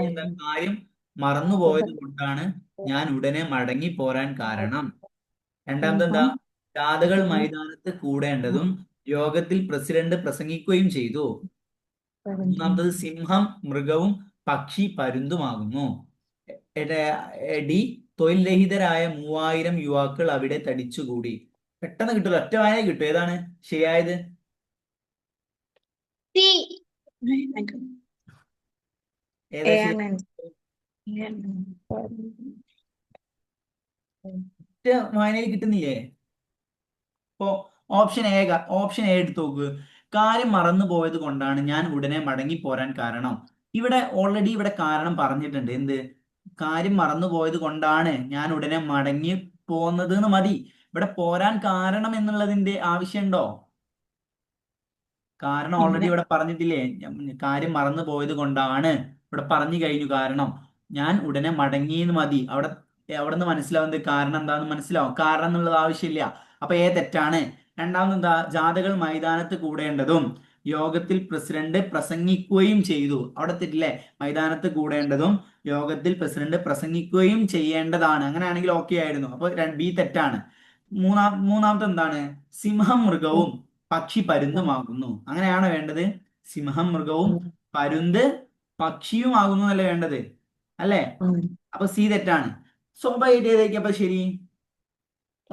എന്താ കാര്യം മറന്നുപോയത് കൊണ്ടാണ് ഞാൻ ഉടനെ മടങ്ങി പോരാൻ കാരണം. രണ്ടാമത് എന്താ, ജാഥകൾ മൈതാനത്ത് കൂടേണ്ടതും യോഗത്തിൽ പ്രസിഡന്റ് പ്രസംഗിക്കുകയും ചെയ്തു. മൂന്നാമത്തത് സിംഹം മൃഗവും പക്ഷി പരുന്തുമാകുന്നു. ഡി, തൊഴിൽ രഹിതരായ 3000 യുവാക്കൾ അവിടെ തടിച്ചുകൂടി. പെട്ടെന്ന് കിട്ടുമല്ലോ, ഒറ്റ വായന കിട്ടും. ഏതാണ് ശരിയായത്? ഏതാ ശരി? ഒറ്റ വായനയിൽ കിട്ടുന്നില്ലേ? ഇപ്പോ ഓപ്ഷൻ എ എടുത്ത് നോക്ക്. കാര്യം മറന്നു പോയത് കൊണ്ടാണ് ഞാൻ ഉടനെ മടങ്ങി പോരാൻ കാരണം. ഇവിടെ ഓൾറെഡി ഇവിടെ കാരണം പറഞ്ഞിട്ടുണ്ട്. എന്ത്? കാര്യം മറന്നു പോയത് കൊണ്ടാണ് ഞാൻ ഉടനെ മടങ്ങി പോന്നത് എന്ന് മതി. ഇവിടെ പോരാൻ കാരണം എന്നുള്ളതിന്റെ ആവശ്യമുണ്ടോ? കാരണം
ഇല്ല.
ഓൾറെഡി ഇവിടെ പറഞ്ഞിട്ടില്ലേ? കാര്യം മറന്നു പോയത് കൊണ്ടാണ്. ഇവിടെ പറഞ്ഞു കഴിഞ്ഞു കാരണം. ഞാൻ ഉടനെ മടങ്ങിയെന്ന് മതി. അവിടെ നിന്ന് മനസ്സിലാവുന്നത് കാരണം എന്താണെന്ന് മനസ്സിലാവും. കാരണം എന്നുള്ളത് ആവശ്യമില്ല. അപ്പൊ തെറ്റാണ്. രണ്ടാമത് എന്താ? ജാഥകൾ മൈതാനത്ത് കൂടേണ്ടതും യോഗത്തിൽ പ്രസിഡന്റ് പ്രസംഗിക്കുകയും ചെയ്തു. അവിടെ തെറ്റില്ലേ? മൈതാനത്ത് കൂടേണ്ടതും യോഗത്തിൽ പ്രസിഡന്റ് പ്രസംഗിക്കുകയും ചെയ്യേണ്ടതാണ്. അങ്ങനെയാണെങ്കിൽ ഓക്കെ ആയിരുന്നു. അപ്പൊ ബി തെറ്റാണ്. മൂന്നാമത്തെ എന്താണ്? സിംഹം മൃഗവും പക്ഷി പരുന്തുമാകുന്നു. അങ്ങനെയാണോ വേണ്ടത്? സിംഹം മൃഗവും പരുന്ത് പക്ഷിയുമാകുന്നു എന്നല്ലേ വേണ്ടത്? അല്ലേ? അപ്പൊ സി തെറ്റാണ്. സ്വാഭാവികമായിട്ട് ഏതായിരിക്കും അപ്പൊ ശരി?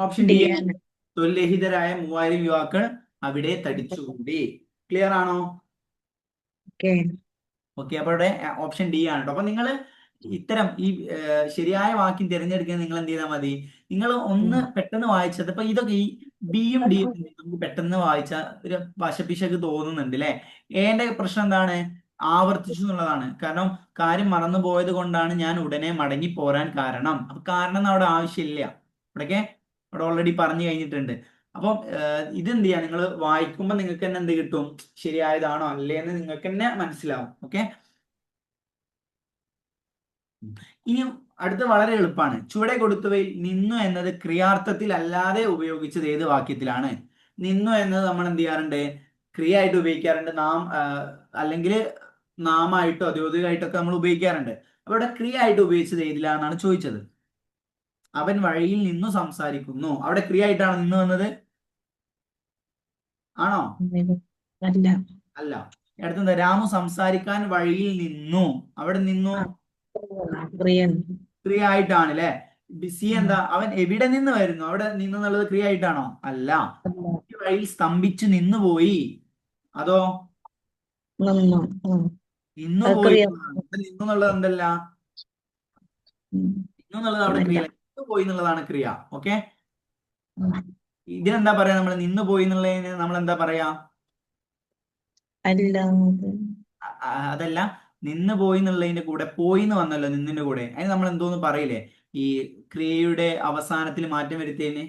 Option D.
ഡി ആണ്.
തൊഴിൽരഹിതരായ 3000 യുവാക്കൾ അവിടെ തടിച്ചുകൂടി. ക്ലിയർ ആണോ?
ഓക്കെ.
ഓക്കെ, അപ്പൊ ഇവിടെ ഓപ്ഷൻ ഡി ആണ് കേട്ടോ. അപ്പൊ നിങ്ങൾ ഇത്തരം ഈ ശരിയായ വാക്യം തിരഞ്ഞെടുക്കാൻ നിങ്ങൾ എന്ത് ചെയ്താൽ മതി? നിങ്ങൾ ഒന്ന് പെട്ടെന്ന് വായിച്ചത്. അപ്പൊ ഇതൊക്കെ ഈ ബിയും ഡിയും നമുക്ക് പെട്ടെന്ന് വായിച്ച ഒരു വശപ്പിശക്ക് തോന്നുന്നുണ്ട് അല്ലെ? എന്റെ പ്രശ്നം എന്താണ്? ആവർത്തിച്ചു എന്നുള്ളതാണ്. കാരണം കാര്യം മറന്നു പോയത് കൊണ്ടാണ് ഞാൻ ഉടനെ മടങ്ങി പോരാൻ കാരണം. അപ്പൊ കാരണം അവിടെ ആവശ്യമില്ല. ഇവിടെ ഓൾറെഡി പറഞ്ഞു കഴിഞ്ഞിട്ടുണ്ട്. അപ്പം ഇതെന്ത് ചെയ്യാം? നിങ്ങൾ വായിക്കുമ്പോൾ നിങ്ങൾക്ക് തന്നെ എന്ത് കിട്ടും? ശരിയായതാണോ അല്ലേ എന്ന് നിങ്ങൾക്ക് തന്നെ മനസ്സിലാവും. ഓക്കെ, ഇനി അടുത്ത വളരെ എളുപ്പമാണ്. ചുവടെ കൊടുത്തവയിൽ നിന്നു എന്നത് ക്രിയാർത്ഥത്തിൽ അല്ലാതെ ഉപയോഗിച്ചത് ഏത് വാക്യത്തിലാണ്? നിന്നു എന്നത് നമ്മൾ എന്ത് ചെയ്യാറുണ്ട്? ക്രിയ ആയിട്ട് ഉപയോഗിക്കാറുണ്ട്. അല്ലെങ്കിൽ നാമായിട്ടോ ദ്യോതികമായിട്ടൊക്കെ നമ്മൾ ഉപയോഗിക്കാറുണ്ട്. അപ്പൊ ഇവിടെ ക്രിയ ആയിട്ട് ഉപയോഗിച്ചത് ഏതിലാണെന്നാണ് ചോദിച്ചത്. അവൻ വഴിയിൽ നിന്നു സംസാരിക്കുന്നു. അവിടെ ക്രിയ ആയിട്ടാണ് നിന്നു വന്നത്? ആണോ?
അല്ല.
അല്ല. അടുത്തെന്താ? രാമു സംസാരിക്കാൻ വഴിയിൽ നിന്നു. അവിടെ നിന്നു ക്രിയ ആയിട്ടാണ് അല്ലെ? സി എന്താ? അവൻ എവിടെ നിന്ന് വരുന്നു. അവിടെ നിന്നു എന്നുള്ളത് ക്രിയ ആയിട്ടാണോ? അല്ല. ഈ വഴിയിൽ സ്തംഭിച്ചു നിന്നുപോയി. അതോ? നിന്നുപോയി. അവിടെ നിന്നു എന്നുള്ളത് എന്തല്ല? നിന്നു എന്നുള്ളത് അവിടെ ക്രിയ. നിന്നുപോയി എന്നുള്ളതാണ് ക്രിയ. ഓക്കെ, ഇതിനെന്താ പറയാ? നമ്മൾ നിന്നുപോയി എന്നുള്ളതിന് നമ്മൾ എന്താ പറയാ? അതല്ല, നിന്ന് പോയി എന്നുള്ളതിന്റെ കൂടെ പോയി എന്ന് വന്നല്ലോ നിന്നിന്റെ കൂടെ. അതിന് നമ്മൾ എന്തോന്ന് പറയില്ലേ? ഈ ക്രിയയുടെ അവസാനത്തിൽ മാറ്റം വരുത്തിയതിന്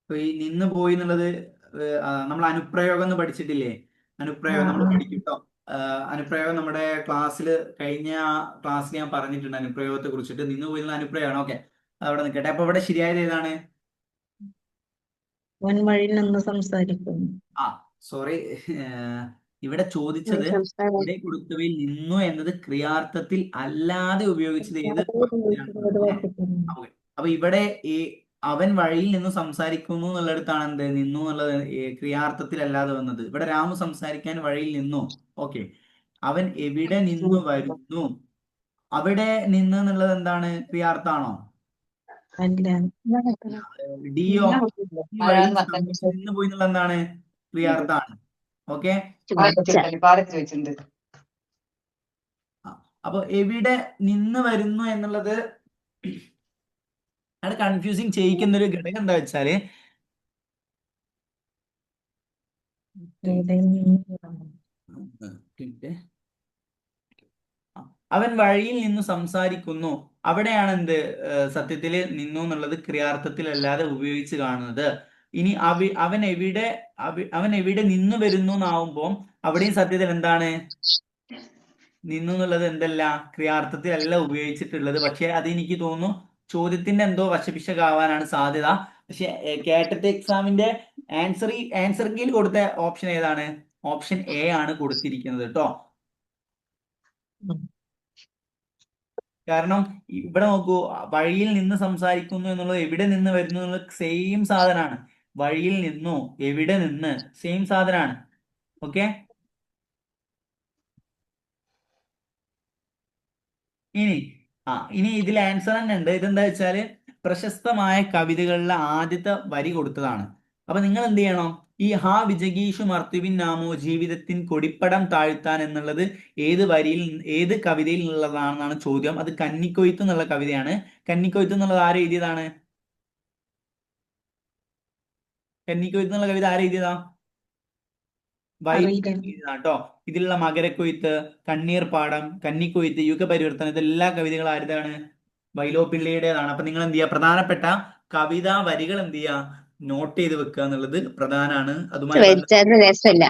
ഇപ്പൊ ഈ നിന്ന് പോയി എന്നുള്ളത് നമ്മൾ അനുപ്രയോഗം എന്ന് പഠിച്ചിട്ടില്ലേ? അനുപ്രയോഗം നമ്മൾ പഠിക്കും. അനുപ്രയോഗം നമ്മുടെ കഴിഞ്ഞ ക്ലാസ്സിൽ ഞാൻ പറഞ്ഞിട്ടുണ്ട് അനുപ്രയോഗത്തെ കുറിച്ചിട്ട്. നിന്ന് പോയി എന്നുള്ള അനുപ്രയോഗമാണ്. ഓക്കെ, അതവിടെ നിൽക്കട്ടെ. അപ്പൊ ഇവിടെ ശരിയായത് ഏതാണ്?
വഴിയിൽ നിന്ന് സംസാരിക്കുന്നു.
സോറി, ഇവിടെ ചോദിച്ചത് ഇവിടെ കൊടുത്തവയിൽ നിന്നു എന്നത് ക്രിയാർത്ഥത്തിൽ അല്ലാതെ ഉപയോഗിച്ചത് ഏത് വാക്യത്തിലാണ്? അപ്പൊ ഇവിടെ ഈ അവൻ വഴിയിൽ നിന്ന് സംസാരിക്കുന്നു എന്നുള്ളിടത്താണ് എന്ത് നിന്നു എന്നുള്ളത് ക്രിയാർത്ഥത്തിൽ അല്ലാതെ വന്നത്. ഇവിടെ രാമു സംസാരിക്കാൻ വഴിയിൽ നിന്നു. ഓക്കെ, അവൻ എവിടെ നിന്ന് വരുന്നു. അവിടെ നിന്ന് എന്നുള്ളത് എന്താണ്? ക്രിയാർത്ഥാണോ? ഡിയോ? ഈ വഴിയിൽ സ്തംഭിച്ചു നിന്ന് പോയി എന്നുള്ളത് എന്താണ്? ക്രിയാർത്ഥാണ്. ഓക്കെ, അപ്പൊ എവിടെ നിന്ന് വരുന്നു എന്നുള്ളത് അത് കൺഫ്യൂസിങ് ചെയ്യിക്കുന്ന ഒരു ഘടകം എന്താ വെച്ചാല് അവൻ വഴിയിൽ നിന്ന് സംസാരിക്കുന്നു. അവിടെയാണ് എന്ത് സത്യത്തില് നിന്നു എന്നുള്ളത് ക്രിയാർത്ഥത്തിൽ അല്ലാതെ ഉപയോഗിച്ച് കാണുന്നത്. ഇനി അവൻ എവിടെ നിന്ന് വരുന്നു എന്നാവുമ്പോ അവിടെയും സത്യത്തിൽ എന്താണ് നിന്നു എന്നുള്ളത്? എന്തല്ല, ക്രിയാർത്ഥത്തിലല്ല ഉപയോഗിച്ചിട്ടുള്ളത്. പക്ഷെ അത് എനിക്ക് തോന്നുന്നു ചോദ്യത്തിന്റെ എന്തോ വശപിശകാവാനാണ് സാധ്യത. പക്ഷെ കേട്ടറ്റ് എക്സാമിന്റെ ആൻസർ കീയിൽ കൊടുത്ത ഓപ്ഷൻ ഏതാണ്? ഓപ്ഷൻ എ ആണ് കൊടുത്തിരിക്കുന്നത് കേട്ടോ. കാരണം ഇവിടെ നോക്കൂ, വഴിയിൽ നിന്ന് സംസാരിക്കുന്നു എന്നുള്ളത് എവിടെ നിന്ന് വരുന്നു എന്നുള്ളത് സെയിം സാധനമാണ്. വഴിയിൽ നിന്നു, എവിടെ നിന്ന്, സെയിം സാധനമാണ്. ഓക്കെ, ഇനി ഇതിൽ ആൻസർ തന്നെ ഉണ്ട്. ഇതെന്താ വെച്ചാല് പ്രശസ്തമായ കവിതകളിലെ ആദ്യത്തെ വരി കൊടുത്തതാണ്. അപ്പൊ നിങ്ങൾ എന്ത് ചെയ്യണം? ഈ ഹാ വിജഗീഷു മർത്തുവിൻ നാമോ ജീവിതത്തിൻ കൊടിപ്പടം താഴ്ത്താൻ എന്നുള്ളത് ഏത് കവിതയിൽ നിന്നുള്ളതാണെന്നാണ് ചോദ്യം. അത് കന്നിക്കൊയ്ത്ത് എന്നുള്ള കവിതയാണ്. കന്നിക്കൊയ്ത്ത് എന്നുള്ളത് ആര് എഴുതിയതാണ്? കന്നിക്കൊയ്ത്ത് എന്നുള്ള കവിത ആര് എഴുതിയതാ?
അറിയില്ല.
കേട്ടോ. ഇതിലുള്ള മകരക്കൊയ്ത്ത്, കണ്ണീർപ്പാടം, കന്നിക്കൊയ്ത്ത്, യുഗപരിവർത്തനം ഇതെല്ലാ കവിതകൾ ആരുതാണ്? വൈലോപ്പിള്ളിയുടേതാണ്. അപ്പൊ നിങ്ങൾ എന്ത് ചെയ്യുക? പ്രധാനപ്പെട്ട കവിതാ വരികൾ എന്ത് ചെയ്യുക? നോട്ട് ചെയ്ത് വെക്കുക എന്നുള്ളത് പ്രധാനമാണ്.
രസമില്ല.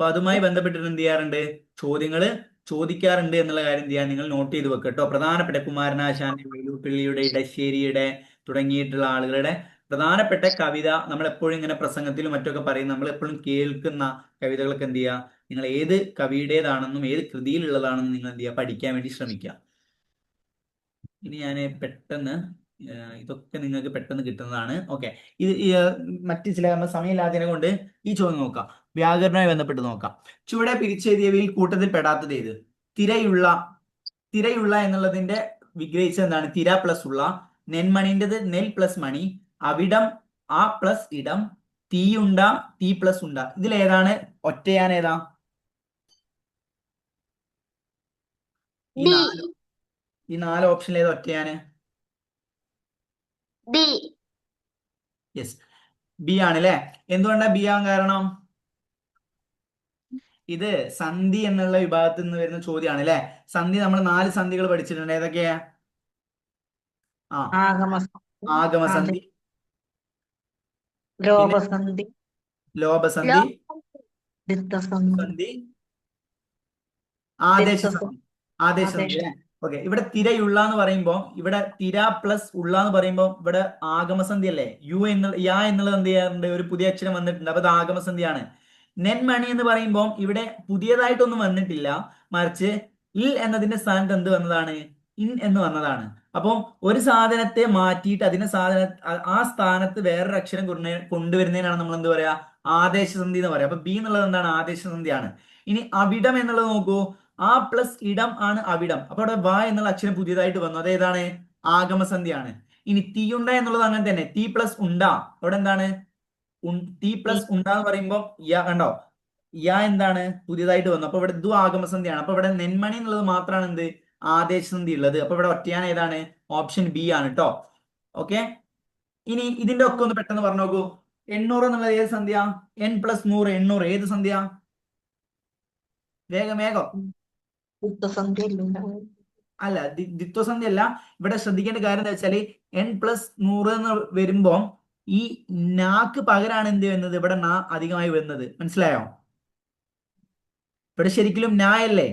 അതുമായി ബന്ധപ്പെട്ടിട്ട് എന്ത് ചെയ്യാറുണ്ട്? ചോദ്യങ്ങള് ചോദിക്കാറുണ്ട് എന്നുള്ള കാര്യം എന്ത് ചെയ്യാൻ നിങ്ങൾ നോട്ട് ചെയ്ത് വെക്കുക കേട്ടോ. പ്രധാനപ്പെട്ട കുമാരനാശാന്റെ, വൈലോപ്പിള്ളിയുടെ, ഇടശ്ശേരിയുടെ തുടങ്ങിയിട്ടുള്ള ആളുകളുടെ പ്രധാനപ്പെട്ട കവിത നമ്മൾ എപ്പോഴും ഇങ്ങനെ പ്രസംഗത്തിലും മറ്റൊക്കെ പറയും, നമ്മൾ എപ്പോഴും കേൾക്കുന്ന കവിതകളൊക്കെ എന്ത് ചെയ്യുക? നിങ്ങൾ ഏത് കവിയുടേതാണെന്നും ഏത് കൃതിയിലുള്ളതാണെന്നും നിങ്ങൾ എന്ത് ചെയ്യുക? പഠിക്കാൻ വേണ്ടി ശ്രമിക്കുക. ഇനി ഞാൻ പെട്ടെന്ന് ഇതൊക്കെ നിങ്ങൾക്ക് പെട്ടെന്ന് കിട്ടുന്നതാണ്. ഓക്കെ, ഇത് മറ്റു ചില സമയമില്ലാത്തതിനെ കൊണ്ട് ഈ ചോദ്യം നോക്കാം. വ്യാകരണവുമായി ബന്ധപ്പെട്ട് നോക്കാം. ചുവടെ പിരിച്ചെഴുതിയവയിൽ കൂട്ടത്തിൽ പെടാത്തത് ഏത്? തിരയുള്ള എന്നുള്ളതിന്റെ വിഗ്രഹിച്ചത് എന്താണ്? തിര പ്ലസ് ഉള്ള. നെന്മണിൻ്റെത് നെൽ പ്ലസ് മണി. അവിടം ആ പ്ലസ് ഇടം. തീയുണ്ട തീ പ്ലസ് ഉണ്ട. ഇതിലേതാണ് ഒറ്റയാൻ? ഏതാ? ഈ നാല് ഓപ്ഷനിൽ ഏത് ഒറ്റയാണ്? യെസ്, ബി ആണല്ലേ. എന്തുകൊണ്ടാ ബി ആവാൻ കാരണം? ഇത് സന്ധി എന്നുള്ള വിഭാഗത്തിൽ നിന്ന് വരുന്ന ചോദ്യമാണ് അല്ലെ. സന്ധി നമ്മൾ 4 സന്ധികൾ പഠിച്ചിട്ടുണ്ട്. ഏതൊക്കെയാ? ആഗമസന്ധി,
ലോപസന്ധി,
ലോപസന്ധി,
ദിത്തസന്ധി,
ആദേശസന്ധി. ആദേശസന്ധി അല്ലെ. ഓക്കെ, ഇവിടെ തിരയുള്ള എന്ന് പറയുമ്പോ ഇവിടെ തിര പ്ലസ് ഉള്ള എന്ന് പറയുമ്പോ ഇവിടെ ആഗമസന്ധി അല്ലേ. യാ എന്നുള്ളത് എന്ത് ചെയ്യാറുണ്ട്? ഒരു പുതിയ അക്ഷരം വന്നിട്ടുണ്ട്. അപ്പൊ ഇത് ആഗമസന്ധിയാണ്. നെന്മണി എന്ന് പറയുമ്പോൾ ഇവിടെ പുതിയതായിട്ടൊന്നും വന്നിട്ടില്ല, മറിച്ച് ഇൽ എന്നതിന്റെ സ്ഥാനത്ത് എന്ത് വന്നതാണ്? ഇൻ എന്ന് വന്നതാണ്. അപ്പോൾ ഒരു സാധനത്തെ മാറ്റിയിട്ട് ആ സ്ഥാനത്ത് വേറൊരു അക്ഷരം കൊണ്ടുവരുന്നതിനാണ് നമ്മൾ എന്ത് പറയാ? ആദേശസന്ധി എന്ന് പറയാം. അപ്പൊ ബി എന്നുള്ളത് എന്താണ്? ആദേശസന്ധിയാണ്. ഇനി അവിടം എന്നുള്ളത് നോക്കൂ. ആ പ്ലസ് ഇടം ആണ് അവിടം. അപ്പൊ അവിടെ വ എന്നുള്ള അക്ഷരം പുതിയതായിട്ട് വന്നു. അതേതാണ്? ആഗമസന്ധിയാണ്. ഇനി തീയുണ്ട എന്നുള്ളത് അങ്ങനെ തന്നെ. തീ പ്ലസ് ഉണ്ട. അവിടെ എന്താണ്? ടി പ്ലസ് ഉണ്ടാന്ന് പറയുമ്പോൾ യ കണ്ടോ? യ എന്താണ്? പുതിയതായിട്ട് വന്നു. അപ്പൊ ഇവിടെ ദു ആഗമസന്ധിയാണ്. അപ്പൊ ഇവിടെ നെന്മണി എന്നുള്ളത് മാത്രമാണ് എന്ത്? ആദേശസന്ധി ഉള്ളത്. അപ്പൊ ഇവിടെ ഒറ്റയാൻ ഏതാണ്? ഓപ്ഷൻ ബി ആണ് കേട്ടോ. ഓക്കെ, ഇനി ഇതിന്റെ ഒക്കെ ഒന്ന് പെട്ടെന്ന് പറഞ്ഞു നോക്കൂ. 800 എന്നുള്ളത് ഏത് സന്ധ്യ? n പ്ലസ് 100 800 ഏത് സന്ധ്യ? വേഗം. അല്ല, ദ്വിത്വസന്ധി അല്ല. ഇവിടെ ശ്രദ്ധിക്കേണ്ട കാര്യം എന്താ വെച്ചാല് n പ്ലസ് 100 എന്ന് വരുമ്പോ ഈ നാക്ക് പകരാണ് എന്ത് വരുന്നത്? ഇവിടെ നാ അധികമായി വരുന്നത്. മനസ്സിലായോ? ഇവിടെ ശരിക്കും നായല്ലേ.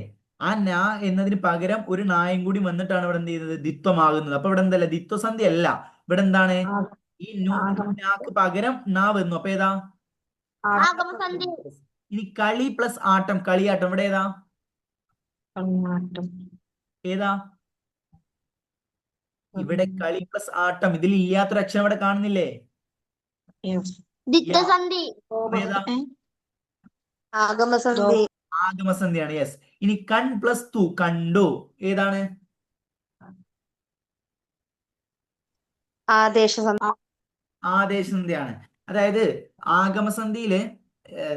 ആ നാ എന്നതിന് പകരം ഒരു നായും കൂടി വന്നിട്ടാണ് ഇവിടെ എന്ത് ചെയ്യുന്നത്? ദ്വിത്വമാകുന്നത്. അപ്പൊ ഇവിടെ എന്തല്ല? ദ്വിത്വസന്ധി അല്ല. ഇവിടെ എന്താണ്? ഈ നാക്ക് പകരം നാ വന്നു. അപ്പൊ ഏതാ? ഇനി കളി പ്ലസ് ആട്ടം, കളിയാട്ടം. ഇവിടെ ഏതാ? ഏതാ? ഇവിടെ കളി പ്ലസ് ആട്ടം. ഇതിൽ ഇല്ലാത്തൊരു അക്ഷരം ഇവിടെ കാണുന്നില്ലേ? ആഗമസന്ധിയാണ്. യെസ്. ഇനി കൺ പ്ലസ് തു, കണ്ടു. ഏതാണ്? ആദേശസന്ധിയാണ്. അതായത് ആഗമസന്ധിയില്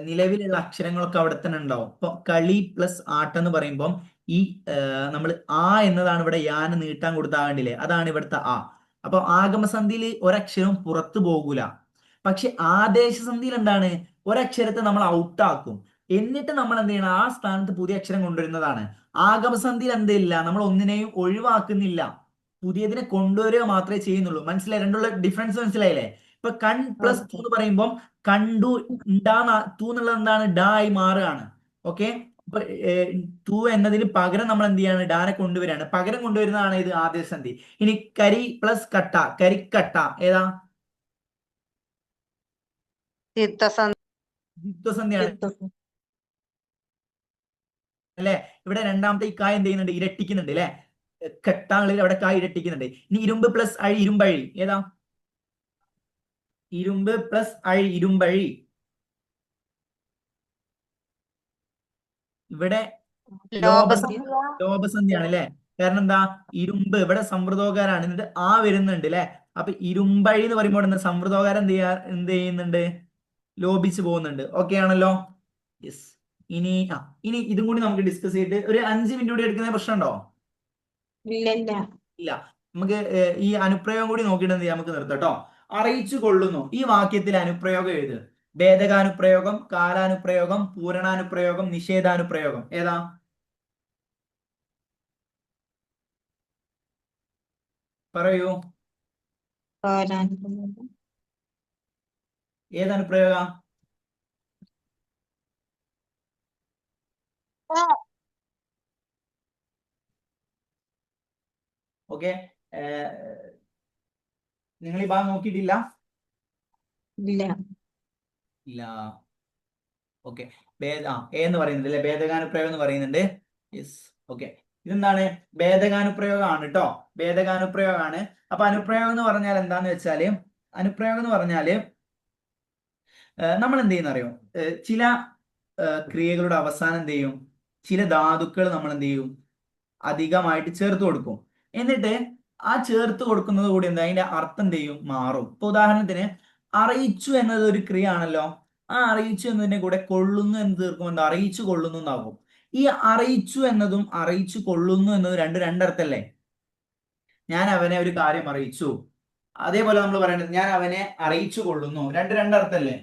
നിലവിലുള്ള അക്ഷരങ്ങളൊക്കെ അവിടെ തന്നെ ഉണ്ടാവും. ഇപ്പൊ കളി പ്ലസ് ആട്ടം എന്ന് പറയുമ്പോൾ ഈ നമ്മൾ ആ എന്നതാണ് ഇവിടെ യാന് നീട്ടാൻ കൊടുത്താകണ്ടില്ലേ, അതാണ് ഇവിടുത്തെ ആ. അപ്പൊ ആഗമസന്ധിയിൽ ഒരക്ഷരവും പുറത്തു പോകൂല. പക്ഷെ ആദേശസന്ധിയിൽ എന്താണ്? ഒരക്ഷരത്തെ നമ്മൾ ഔട്ടാക്കും, എന്നിട്ട് നമ്മൾ എന്ത് ചെയ്യണം? ആ സ്ഥാനത്ത് പുതിയ അക്ഷരം കൊണ്ടുവരുന്നതാണ്. ആഗമസന്ധിയിൽ എന്തില്ല? നമ്മൾ ഒന്നിനെയും ഒഴിവാക്കുന്നില്ല, പുതിയതിനെ കൊണ്ടുവരിക മാത്രമേ ചെയ്യുന്നുള്ളൂ. മനസ്സിലായി? രണ്ടുള്ള ഡിഫറൻസ് മനസ്സിലായില്ലേ? ഇപ്പൊ കൺ പ്ലസ് ടു എന്ന് പറയുമ്പോൾ കണ്ടു ടു എന്നുള്ളത് എന്താണ്? ഡ ആയി മാറുകയാണ്. ഓക്കെ, അപ്പൊ ടു എന്നതിന് പകരം നമ്മൾ എന്ത് ചെയ്യാണ്? ഡാനെ കൊണ്ടുവരികയാണ്. പകരം കൊണ്ടുവരുന്നതാണ് ഇത് ആദേശസന്ധി. ഇനി കരി പ്ലസ് കട്ട, കരിക്കട്ട. ഏതാ? ദ്വിത്വസന്ധിയാണ് അല്ലെ. ഇവിടെ രണ്ടാമത്തെ ഈ കായ് എന്ത് ചെയ്യുന്നുണ്ട്? ഇരട്ടിക്കുന്നുണ്ട് അല്ലെ. കെട്ടാങ്ങളിൽ അവിടെ കായ് ഇരട്ടിക്കുന്നുണ്ട്. ഇനി ഇരുമ്പ് പ്ലസ് അഴി, ഇരുമ്പഴി. ഏതാ? ഇരുമ്പ് പ്ലസ് അഴി, ഇരുമ്പഴി. ഇവിടെ ലോപസന്ധിയാണ് അല്ലെ. കാരണം എന്താ, ഇരുമ്പ് ഇവിടെ സമൃദ്ധോകാരാണ്, എന്നിട്ട് ആ വരുന്നുണ്ട് അല്ലെ. അപ്പൊ ഇരുമ്പഴി എന്ന് പറയുമ്പോൾ എന്താ, സമൃദ്ധോകാരം എന്ത് ചെയ്യുന്നുണ്ട്, ലോപിച്ചു പോകുന്നുണ്ട്. ഓക്കെ ആണല്ലോ. യെസ്. ഇനി ഇതും കൂടി നമുക്ക് ഡിസ്കസ് ചെയ്തിട്ട് ഒരു 5 മിനിറ്റ് കൂടി എടുക്കുന്ന പ്രശ്നമുണ്ടോ?
ഇല്ല ഇല്ല.
ഇല്ല. നമുക്ക് ഈ അനുപ്രയോഗം കൂടി നോക്കിയിട്ട് എന്ത് ചെയ്യാം, നമുക്ക് നിർത്താം കേട്ടോ. അറിയിച്ചു കൊള്ളുന്നു, ഈ വാക്യത്തിൽ അനുപ്രയോഗം എഴുത്. ഭേദകാനുപ്രയോഗം, കാലാനുപ്രയോഗം, പൂരണാനുപ്രയോഗം, നിഷേധാനുപ്രയോഗം, ഏതാ? പറയൂ.
കാലാനുപ്രയോഗം.
ഏതനുപ്രയോഗ? ഓക്കെ. നിങ്ങൾ ഈ ഭാഗം നോക്കിയിട്ടില്ല?
ഇല്ല.
ഇല്ല. ഓക്കെ. എന്ന് പറയുന്നുണ്ട് അല്ലെ, ഭേദകാനുപ്രയോഗം എന്ന് പറയുന്നുണ്ട്. യെസ്. ഓക്കെ. ഇതെന്താണ്, ഭേദകാനുപ്രയോഗമാണ് കേട്ടോ, ഭേദകാനുപ്രയോഗമാണ്. അപ്പൊ അനുപ്രയോഗം എന്ന് പറഞ്ഞാൽ എന്താന്ന് വെച്ചാല്, അനുപ്രയോഗം എന്ന് പറഞ്ഞാല് നമ്മൾ എന്ത് ചെയ്യുന്ന അറിയോ, ചില ക്രിയകളുടെ അവസാനം എന്ത് ചെയ്യും, ചില ധാതുക്കൾ നമ്മൾ എന്ത് ചെയ്യും, അധികമായിട്ട് ചേർത്ത് കൊടുക്കും. എന്നിട്ട് ആ ചേർത്ത് കൊടുക്കുന്നത് കൂടി എന്താ, അതിന്റെ അർത്ഥം എന്ത് ചെയ്യും, മാറും. ഇപ്പൊ ഉദാഹരണത്തിന് അറിയിച്ചു എന്നത് ഒരു ക്രിയ ആണല്ലോ. ആ അറിയിച്ചു എന്നതിന്റെ കൂടെ കൊള്ളുന്നു എന്ന് തീർക്കുമ്പോൾ എന്താ, അറിയിച്ചു കൊള്ളുന്നു എന്നാകും. ഈ അറിയിച്ചു എന്നതും അറിയിച്ചു കൊള്ളുന്നു എന്നതും രണ്ടർത്ഥല്ലേ. ഞാൻ അവനെ ഒരു കാര്യം അറിയിച്ചു, അതേപോലെ നമ്മൾ പറയേണ്ടത് ഞാൻ അവനെ അറിയിച്ചു കൊള്ളുന്നു, രണ്ടർത്ഥല്ലേ.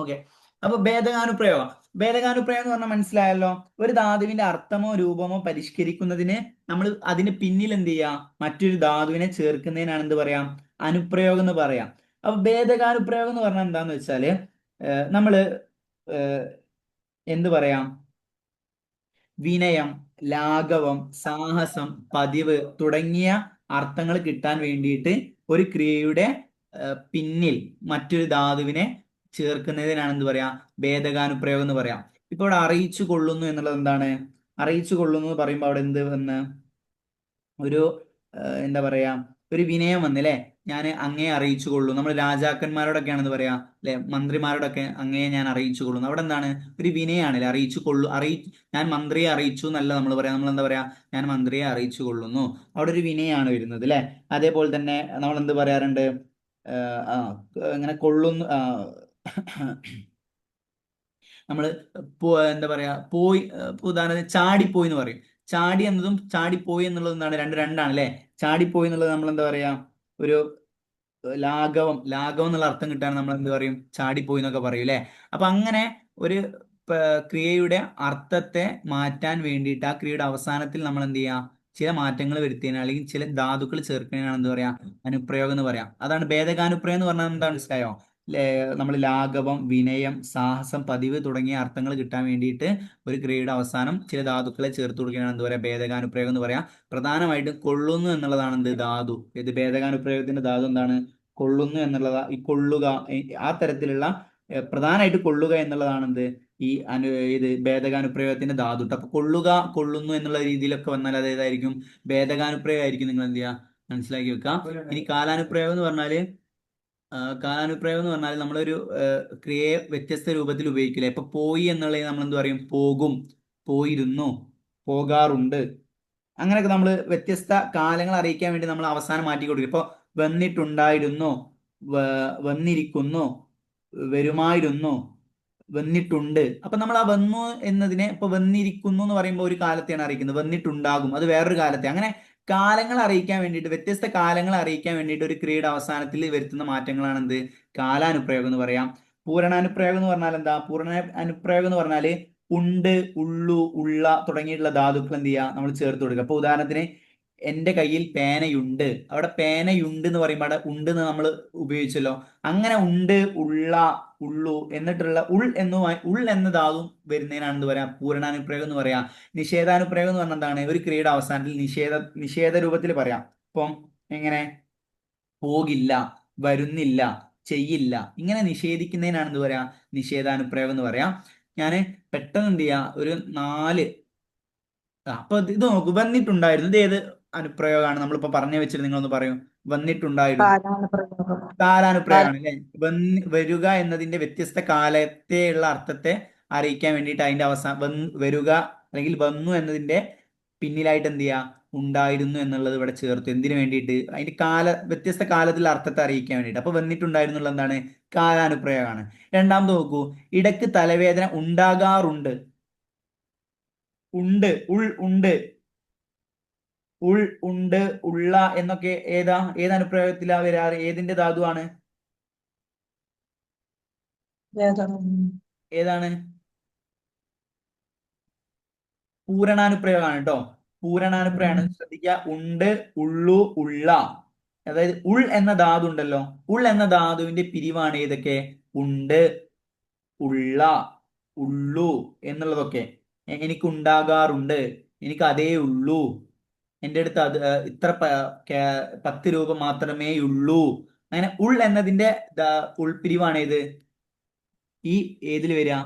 ഓക്കെ. അപ്പൊ ഭേദകാനുപ്രയോഗം എന്ന് പറഞ്ഞാൽ മനസ്സിലായല്ലോ. ഒരു ധാതുവിന്റെ അർത്ഥമോ രൂപമോ പരിഷ്കരിക്കുന്നതിന് നമ്മൾ അതിന് പിന്നിൽ എന്ത് ചെയ്യാം, മറ്റൊരു ധാതുവിനെ ചേർക്കുന്നതിനാണ് എന്ത് പറയാം, അനുപ്രയോഗം എന്ന് പറയാം. അപ്പൊ ഭേദകാനുപ്രയോഗം എന്ന് പറഞ്ഞാൽ എന്താന്ന് വെച്ചാല് നമ്മള് എന്ത് പറയാം, വിനയം, ലാഘവം, സാഹസം, പതിവ് തുടങ്ങിയ അർത്ഥങ്ങൾ കിട്ടാൻ വേണ്ടിയിട്ട് ഒരു ക്രിയയുടെ പിന്നിൽ മറ്റൊരു ധാതുവിനെ ചേർക്കുന്നതിനാണ് എന്ത് പറയാ, ഭേദകാനുപ്രയോഗം എന്ന് പറയാം. ഇപ്പൊ ഇവിടെ അറിയിച്ചു കൊള്ളുന്നു എന്നുള്ളത് എന്താണ്, അറിയിച്ചു കൊള്ളുന്നു എന്ന് പറയുമ്പോൾ അവിടെ എന്ത് വന്ന്, ഒരു എന്താ പറയാ, ഒരു വിനയം വന്നില്ലേ. ഞാൻ അങ്ങയെ അറിയിച്ചു കൊള്ളു, നമ്മൾ രാജാക്കന്മാരോടൊക്കെയാണ് എന്ത് പറയാ അല്ലെ, മന്ത്രിമാരോടൊക്കെ അങ്ങയെ ഞാൻ അറിയിച്ചു കൊള്ളുന്നു. അവിടെ എന്താണ്, ഒരു വിനയാണല്ലേ, അറിയിച്ചു കൊള്ളു, ഞാൻ മന്ത്രിയെ അറിയിച്ചു എന്നല്ല നമ്മൾ പറയാം, നമ്മൾ എന്താ പറയാ, ഞാൻ മന്ത്രിയെ അറിയിച്ചു കൊള്ളുന്നു. അവിടെ ഒരു വിനയാണ് വരുന്നത് അല്ലെ. അതേപോലെ തന്നെ നമ്മൾ എന്ത് പറയാറുണ്ട്, ഇങ്ങനെ കൊള്ളുന്നു, നമ്മള് എന്താ പറയാ, പോയി, ഉദാഹരണത്തിന് ചാടിപ്പോയി എന്ന് പറയും. ചാടി എന്നതും ചാടിപ്പോയി എന്നുള്ളത് എന്താണ്, രണ്ടാണ് അല്ലെ. ചാടിപ്പോയി എന്നുള്ളത് നമ്മൾ എന്താ പറയാ, ഒരു ലാഘവം എന്നുള്ള അർത്ഥം കിട്ടാൻ നമ്മൾ എന്ത് പറയും, ചാടിപ്പോയി എന്നൊക്കെ പറയും അല്ലെ. അപ്പൊ അങ്ങനെ ഒരു ക്രിയയുടെ അർത്ഥത്തെ മാറ്റാൻ വേണ്ടിയിട്ട് ആ ക്രിയയുടെ അവസാനത്തിൽ നമ്മൾ എന്ത് ചെയ്യാം, ചില മാറ്റങ്ങൾ വരുത്തിയതിനാൽ അല്ലെങ്കിൽ ചില ധാതുക്കൾ ചേർക്കുന്നതിനാണ് എന്ത് പറയാ, അനുപ്രയോഗം എന്ന് പറയാം. അതാണ് ഭേദകാനുപ്രയോഗം എന്ന് പറഞ്ഞാൽ എന്താ, മനസ്സിലായോ? നമ്മൾ ലാഘവം, വിനയം, സാഹസം, പതിവ് തുടങ്ങിയ അർത്ഥങ്ങൾ കിട്ടാൻ വേണ്ടിയിട്ട് ഒരു ക്രിയയുടെ അവസാനം ചില ധാതുക്കളെ ചേർത്ത് കൊടുക്കുകയാണ് എന്ത് പറയാ, ഭേദകാനുപ്രയോഗം എന്ന് പറയാം. പ്രധാനമായിട്ടും കൊള്ളുന്നു എന്നുള്ളതാണ് എന്ത്, ധാതു. ഇത് ഭേദകാനുപ്രയോഗത്തിന്റെ ധാതു എന്താണ്, കൊള്ളുന്നു എന്നുള്ളതാ. ഈ കൊള്ളുക, ആ തരത്തിലുള്ള പ്രധാനമായിട്ട് കൊള്ളുക എന്നുള്ളതാണ് എന്ത്, ഈ ഇത് ഭേദകാനുപ്രയോഗത്തിന്റെ ധാതു. അപ്പൊ കൊള്ളുക, കൊള്ളുന്നു എന്നുള്ള രീതിയിലൊക്കെ വന്നാൽ അത് ഏതായിരിക്കും, ഭേദകാനുപ്രയോഗം ആയിരിക്കും. നിങ്ങൾ എന്ത് ചെയ്യുക, മനസ്സിലാക്കി വെക്കാം. ഇനി കാലാനുപ്രയോഗം എന്ന് പറഞ്ഞാല്, നമ്മളൊരു ക്രിയയെ വ്യത്യസ്ത രൂപത്തിൽ ഉപയോഗിക്കില്ലേ. ഇപ്പൊ പോയി എന്നുള്ളത് നമ്മൾ എന്ത് പറയും, പോകും, പോയിരുന്നു, പോകാറുണ്ട്. അങ്ങനെയൊക്കെ നമ്മൾ വ്യത്യസ്ത കാലങ്ങൾ അറിയിക്കാൻ വേണ്ടി നമ്മൾ അവസാനം മാറ്റി കൊടുക്കും. ഇപ്പൊ വന്നിട്ടുണ്ടായിരുന്നു, വന്നിരിക്കുന്നു, വരുമായിരുന്നു, വന്നിട്ടുണ്ട്. അപ്പൊ നമ്മൾ ആ വന്നു എന്നതിനെ ഇപ്പൊ വന്നിരിക്കുന്നു എന്ന് പറയുമ്പോൾ ഒരു കാലത്തെയാണ് അറിയിക്കുന്നത്, വന്നിട്ടുണ്ടാകും അത് വേറൊരു കാലത്തെ. അങ്ങനെ കാലങ്ങൾ അറിയിക്കാൻ വേണ്ടിയിട്ട്, വ്യത്യസ്ത കാലങ്ങൾ അറിയിക്കാൻ വേണ്ടിയിട്ട് ഒരു ക്രിയയുടെ അവസാനത്തിൽ വരുത്തുന്ന മാറ്റങ്ങളാണ് എന്ത്, കാലാനുപ്രയോഗം എന്ന് പറയാം. പൂരണാനുപ്രയോഗം എന്ന് പറഞ്ഞാൽ എന്താ, അനുപ്രയോഗം എന്ന് പറഞ്ഞാല് ഉണ്ട്, ഉള്ളു, ഉള്ള തുടങ്ങിയിട്ടുള്ള ധാതുക്കൾ എന്ത് ചെയ്യുക, നമ്മൾ ചേർത്ത് കൊടുക്കുക. അപ്പൊ ഉദാഹരണത്തിന് എന്റെ കയ്യിൽ പേനയുണ്ട്, അവിടെ പേനയുണ്ട് എന്ന് പറയുമ്പോൾ അവിടെ ഉണ്ട് എന്ന് നമ്മൾ ഉപയോഗിച്ചല്ലോ. അങ്ങനെ ഉണ്ട്, ഉള്ള, ഉള്ളു എന്നിട്ടുള്ള ഉൾ എന്ന ധാതു വരുന്നതിനാണ് എന്ത് പറയാ, പൂരണാനുപ്രയോഗം എന്ന് പറയാം. നിഷേധാനുപ്രയോഗം എന്ന് പറഞ്ഞാൽ എന്താണ്, ഒരു ക്രിയയുടെ അവസാനത്തിൽ നിഷേധ രൂപത്തിൽ പറയാം. ഇപ്പം എങ്ങനെ, പോകില്ല, വരുന്നില്ല, ചെയ്യില്ല, ഇങ്ങനെ നിഷേധിക്കുന്നതിനാണ് എന്ത് പറയാ, നിഷേധാനുപ്രയോഗം എന്ന് പറയാം. ഞാൻ പെട്ടെന്ന് എന്ത് ചെയ്യാ ഒരു 4 അപ്പൊ ഇത് നോക്കൂ, വന്നിട്ടുണ്ടായിരുന്നു. ഇത് ഏത് അനുപ്രയോഗമാണ് നമ്മളിപ്പോ പറഞ്ഞു വെച്ചിട്ട് നിങ്ങളൊന്ന് പറയൂ. വന്നിട്ടുണ്ടായിരുന്നു
കാലാനുപ്രയോഗം.
കാലാനുപ്രയോഗമാണ് അല്ലെ. വരിക എന്നതിന്റെ വ്യത്യസ്ത കാലത്തെയുള്ള അർത്ഥത്തെ അറിയിക്കാൻ വേണ്ടിയിട്ട് അതിന്റെ വരിക അല്ലെങ്കിൽ വന്നു എന്നതിന്റെ പിന്നിലായിട്ട് എന്ത് ചെയ്യുക, ഉണ്ടായിരുന്നു എന്നുള്ളത് ഇവിടെ ചേർത്തു. എന്തിനു വേണ്ടിയിട്ട്? അതിന്റെ വ്യത്യസ്ത കാലത്തിലുള്ള അർത്ഥത്തെ അറിയിക്കാൻ വേണ്ടിയിട്ട്. അപ്പൊ വന്നിട്ടുണ്ടായിരുന്നു എന്നുള്ള എന്താണ്? കാലാനുപ്രയോഗമാണ്. രണ്ടാമത് നോക്കൂ, ഇടയ്ക്ക് തലവേദന ഉണ്ടാകാറുണ്ട്. ഉണ്ട്, ഉണ്ട്, ഉണ്ട്, ഉള്ള എന്നൊക്കെ ഏത് അനുപ്രയോഗത്തിലാ വരാറ്? ഏതിന്റെ ധാതുവാണ്?
വേദനം.
ഏതാണ്? പൂരണാനുപ്രയോഗമാണ് കേട്ടോ. പൂരണാനുപ്രയോഗമാണ്. ശ്രദ്ധിക്കുക. ഉണ്ട്, ഉള്ളു, ഉള്ള. അതായത് ഉൾ എന്ന ധാതു ഉണ്ടല്ലോ, ഉൾ എന്ന ധാതുവിന്റെ പിരിവാണ് ഏതൊക്കെ? ഉണ്ട്, ഉള്ള, ഉള്ളു എന്നുള്ളതൊക്കെ. എനിക്കുണ്ടാകാറുണ്ട്, എനിക്ക് അതേ ഉള്ളൂ, എൻ്റെ അടുത്ത് അത് ഇത്ര 10 രൂപ മാത്രമേ ഉള്ളൂ. അങ്ങനെ ഉൾ എന്നതിന്റെ ഉൾപിരിവാണ് ഏത്? ഈ ഏതിൽ വരിക?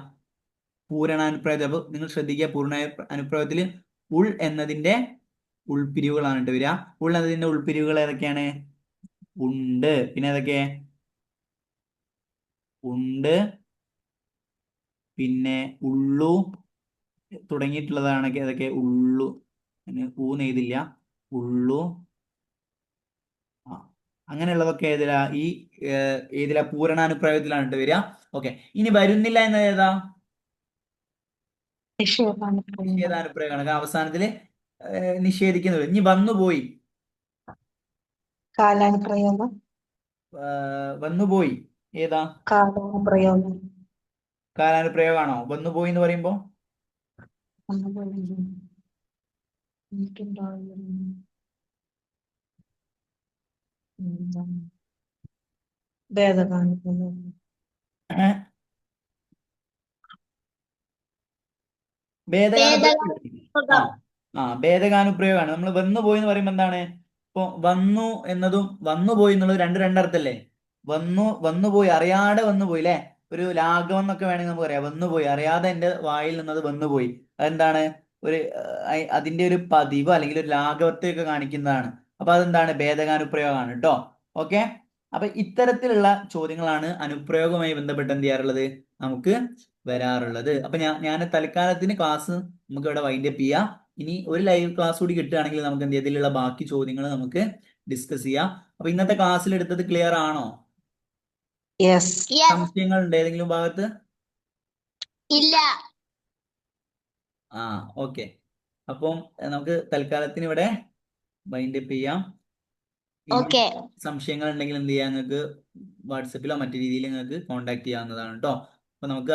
പൂരണാനുപ്രയോഗത്തിൽ. അപ്പൊ നിങ്ങൾ ശ്രദ്ധിക്കുക, പൂർണ്ണ അനുപ്രയോഗത്തിൽ ഉൾ എന്നതിന്റെ ഉൾപിരിവുകളാണ് കേട്ടോ വരിക. ഉൾ എന്നതിന്റെ ഉൾപിരിവുകൾ ഏതൊക്കെയാണ്? ഉണ്ട്, പിന്നെ ഏതൊക്കെ? ഉണ്ട്, പിന്നെ ഉള്ളു തുടങ്ങിയിട്ടുള്ളതാണ് ഏതൊക്കെ? ഉള്ളു, ഊന്നെഴുതില്ല, ഉള്ളു, അങ്ങനെയുള്ളതൊക്കെ ഏതിലാ? ഈ ഏതിലാ? പൂരണാനുപ്രയോഗത്തിലാണ് കേട്ടോ വരിക. ഓക്കെ, ഇനി വരുന്നില്ല എന്നത് ഏതാ?
നിഷേധാനുപ്രയോഗം.
നിഷേധാനുപ്രയോഗമാണ്. അവസാനത്തില് നിഷേധിക്കുന്നത്. ഇനി വന്നുപോയി.
കാലാനുപ്രയോഗം.
വന്നുപോയി ഏതാ?
കാലാനുപ്രയോഗം.
കാലാനുപ്രയോഗമാണോ വന്നുപോയി എന്ന് പറയുമ്പോ?
ഭേദകാനുപ്രയോഗം.
ഭേദകാനുപ്രയോഗമാണ്. നമ്മൾ വന്നുപോയി എന്ന് പറയുമ്പോ എന്താണ്? ഇപ്പൊ വന്നു എന്നതും വന്നുപോയി എന്നുള്ളത് രണ്ടർത്ഥല്ലേ? വന്നുപോയി, അറിയാതെ വന്നുപോയി അല്ലെ. ഒരു ലാഘവം എന്നൊക്കെ വേണമെങ്കിൽ നമുക്ക് പറയാം. വന്നുപോയി, അറിയാതെ എന്റെ വായിൽ നിന്നത് വന്നുപോയി. അതെന്താണ്? ഒരു അതിന്റെ ഒരു പതിവ് അല്ലെങ്കിൽ ഒരു ലാഘവത്തെയൊക്കെ കാണിക്കുന്നതാണ്. അപ്പൊ അതെന്താണ്? ഭേദകാനുപ്രയോഗമാണ് കേട്ടോ. ഓക്കെ, അപ്പൊ ഇത്തരത്തിലുള്ള ചോദ്യങ്ങളാണ് അനുപ്രയോഗവുമായി ബന്ധപ്പെട്ട് എന്ത് ചെയ്യാറുള്ളത്? നമുക്ക് വരാറുള്ളത്. അപ്പൊ ഞാൻ തൽക്കാലത്തിന് ക്ലാസ് നമുക്ക് ഇവിടെ വൈൻഡപ്പ് ചെയ്യാം. ഇനി ഒരു ലൈവ് ക്ലാസ് കൂടി കിട്ടുകയാണെങ്കിൽ നമുക്ക് എന്ത് ഇതിലുള്ള ബാക്കി ചോദ്യങ്ങൾ നമുക്ക് ഡിസ്കസ് ചെയ്യാം. അപ്പൊ ഇന്നത്തെ ക്ലാസ്സിൽ എടുത്തത് ക്ലിയർ ആണോ?
യെസ്.
സംശയങ്ങൾ ഉണ്ട് ഏതെങ്കിലും ഭാഗത്ത്?
ഇല്ല.
ഓക്കെ. അപ്പം നമുക്ക് തൽക്കാലത്തിന് ഇവിടെ വൈൻഡപ്പ് ചെയ്യാം.
ഓക്കെ.
സംശയങ്ങൾ ഉണ്ടെങ്കിൽ എന്ത് ചെയ്യാം, നിങ്ങൾക്ക് വാട്സപ്പിലോ മറ്റു രീതിയിൽ നിങ്ങൾക്ക് കോൺടാക്ട് ചെയ്യാവുന്നതാണ് കേട്ടോ. അപ്പൊ നമുക്ക്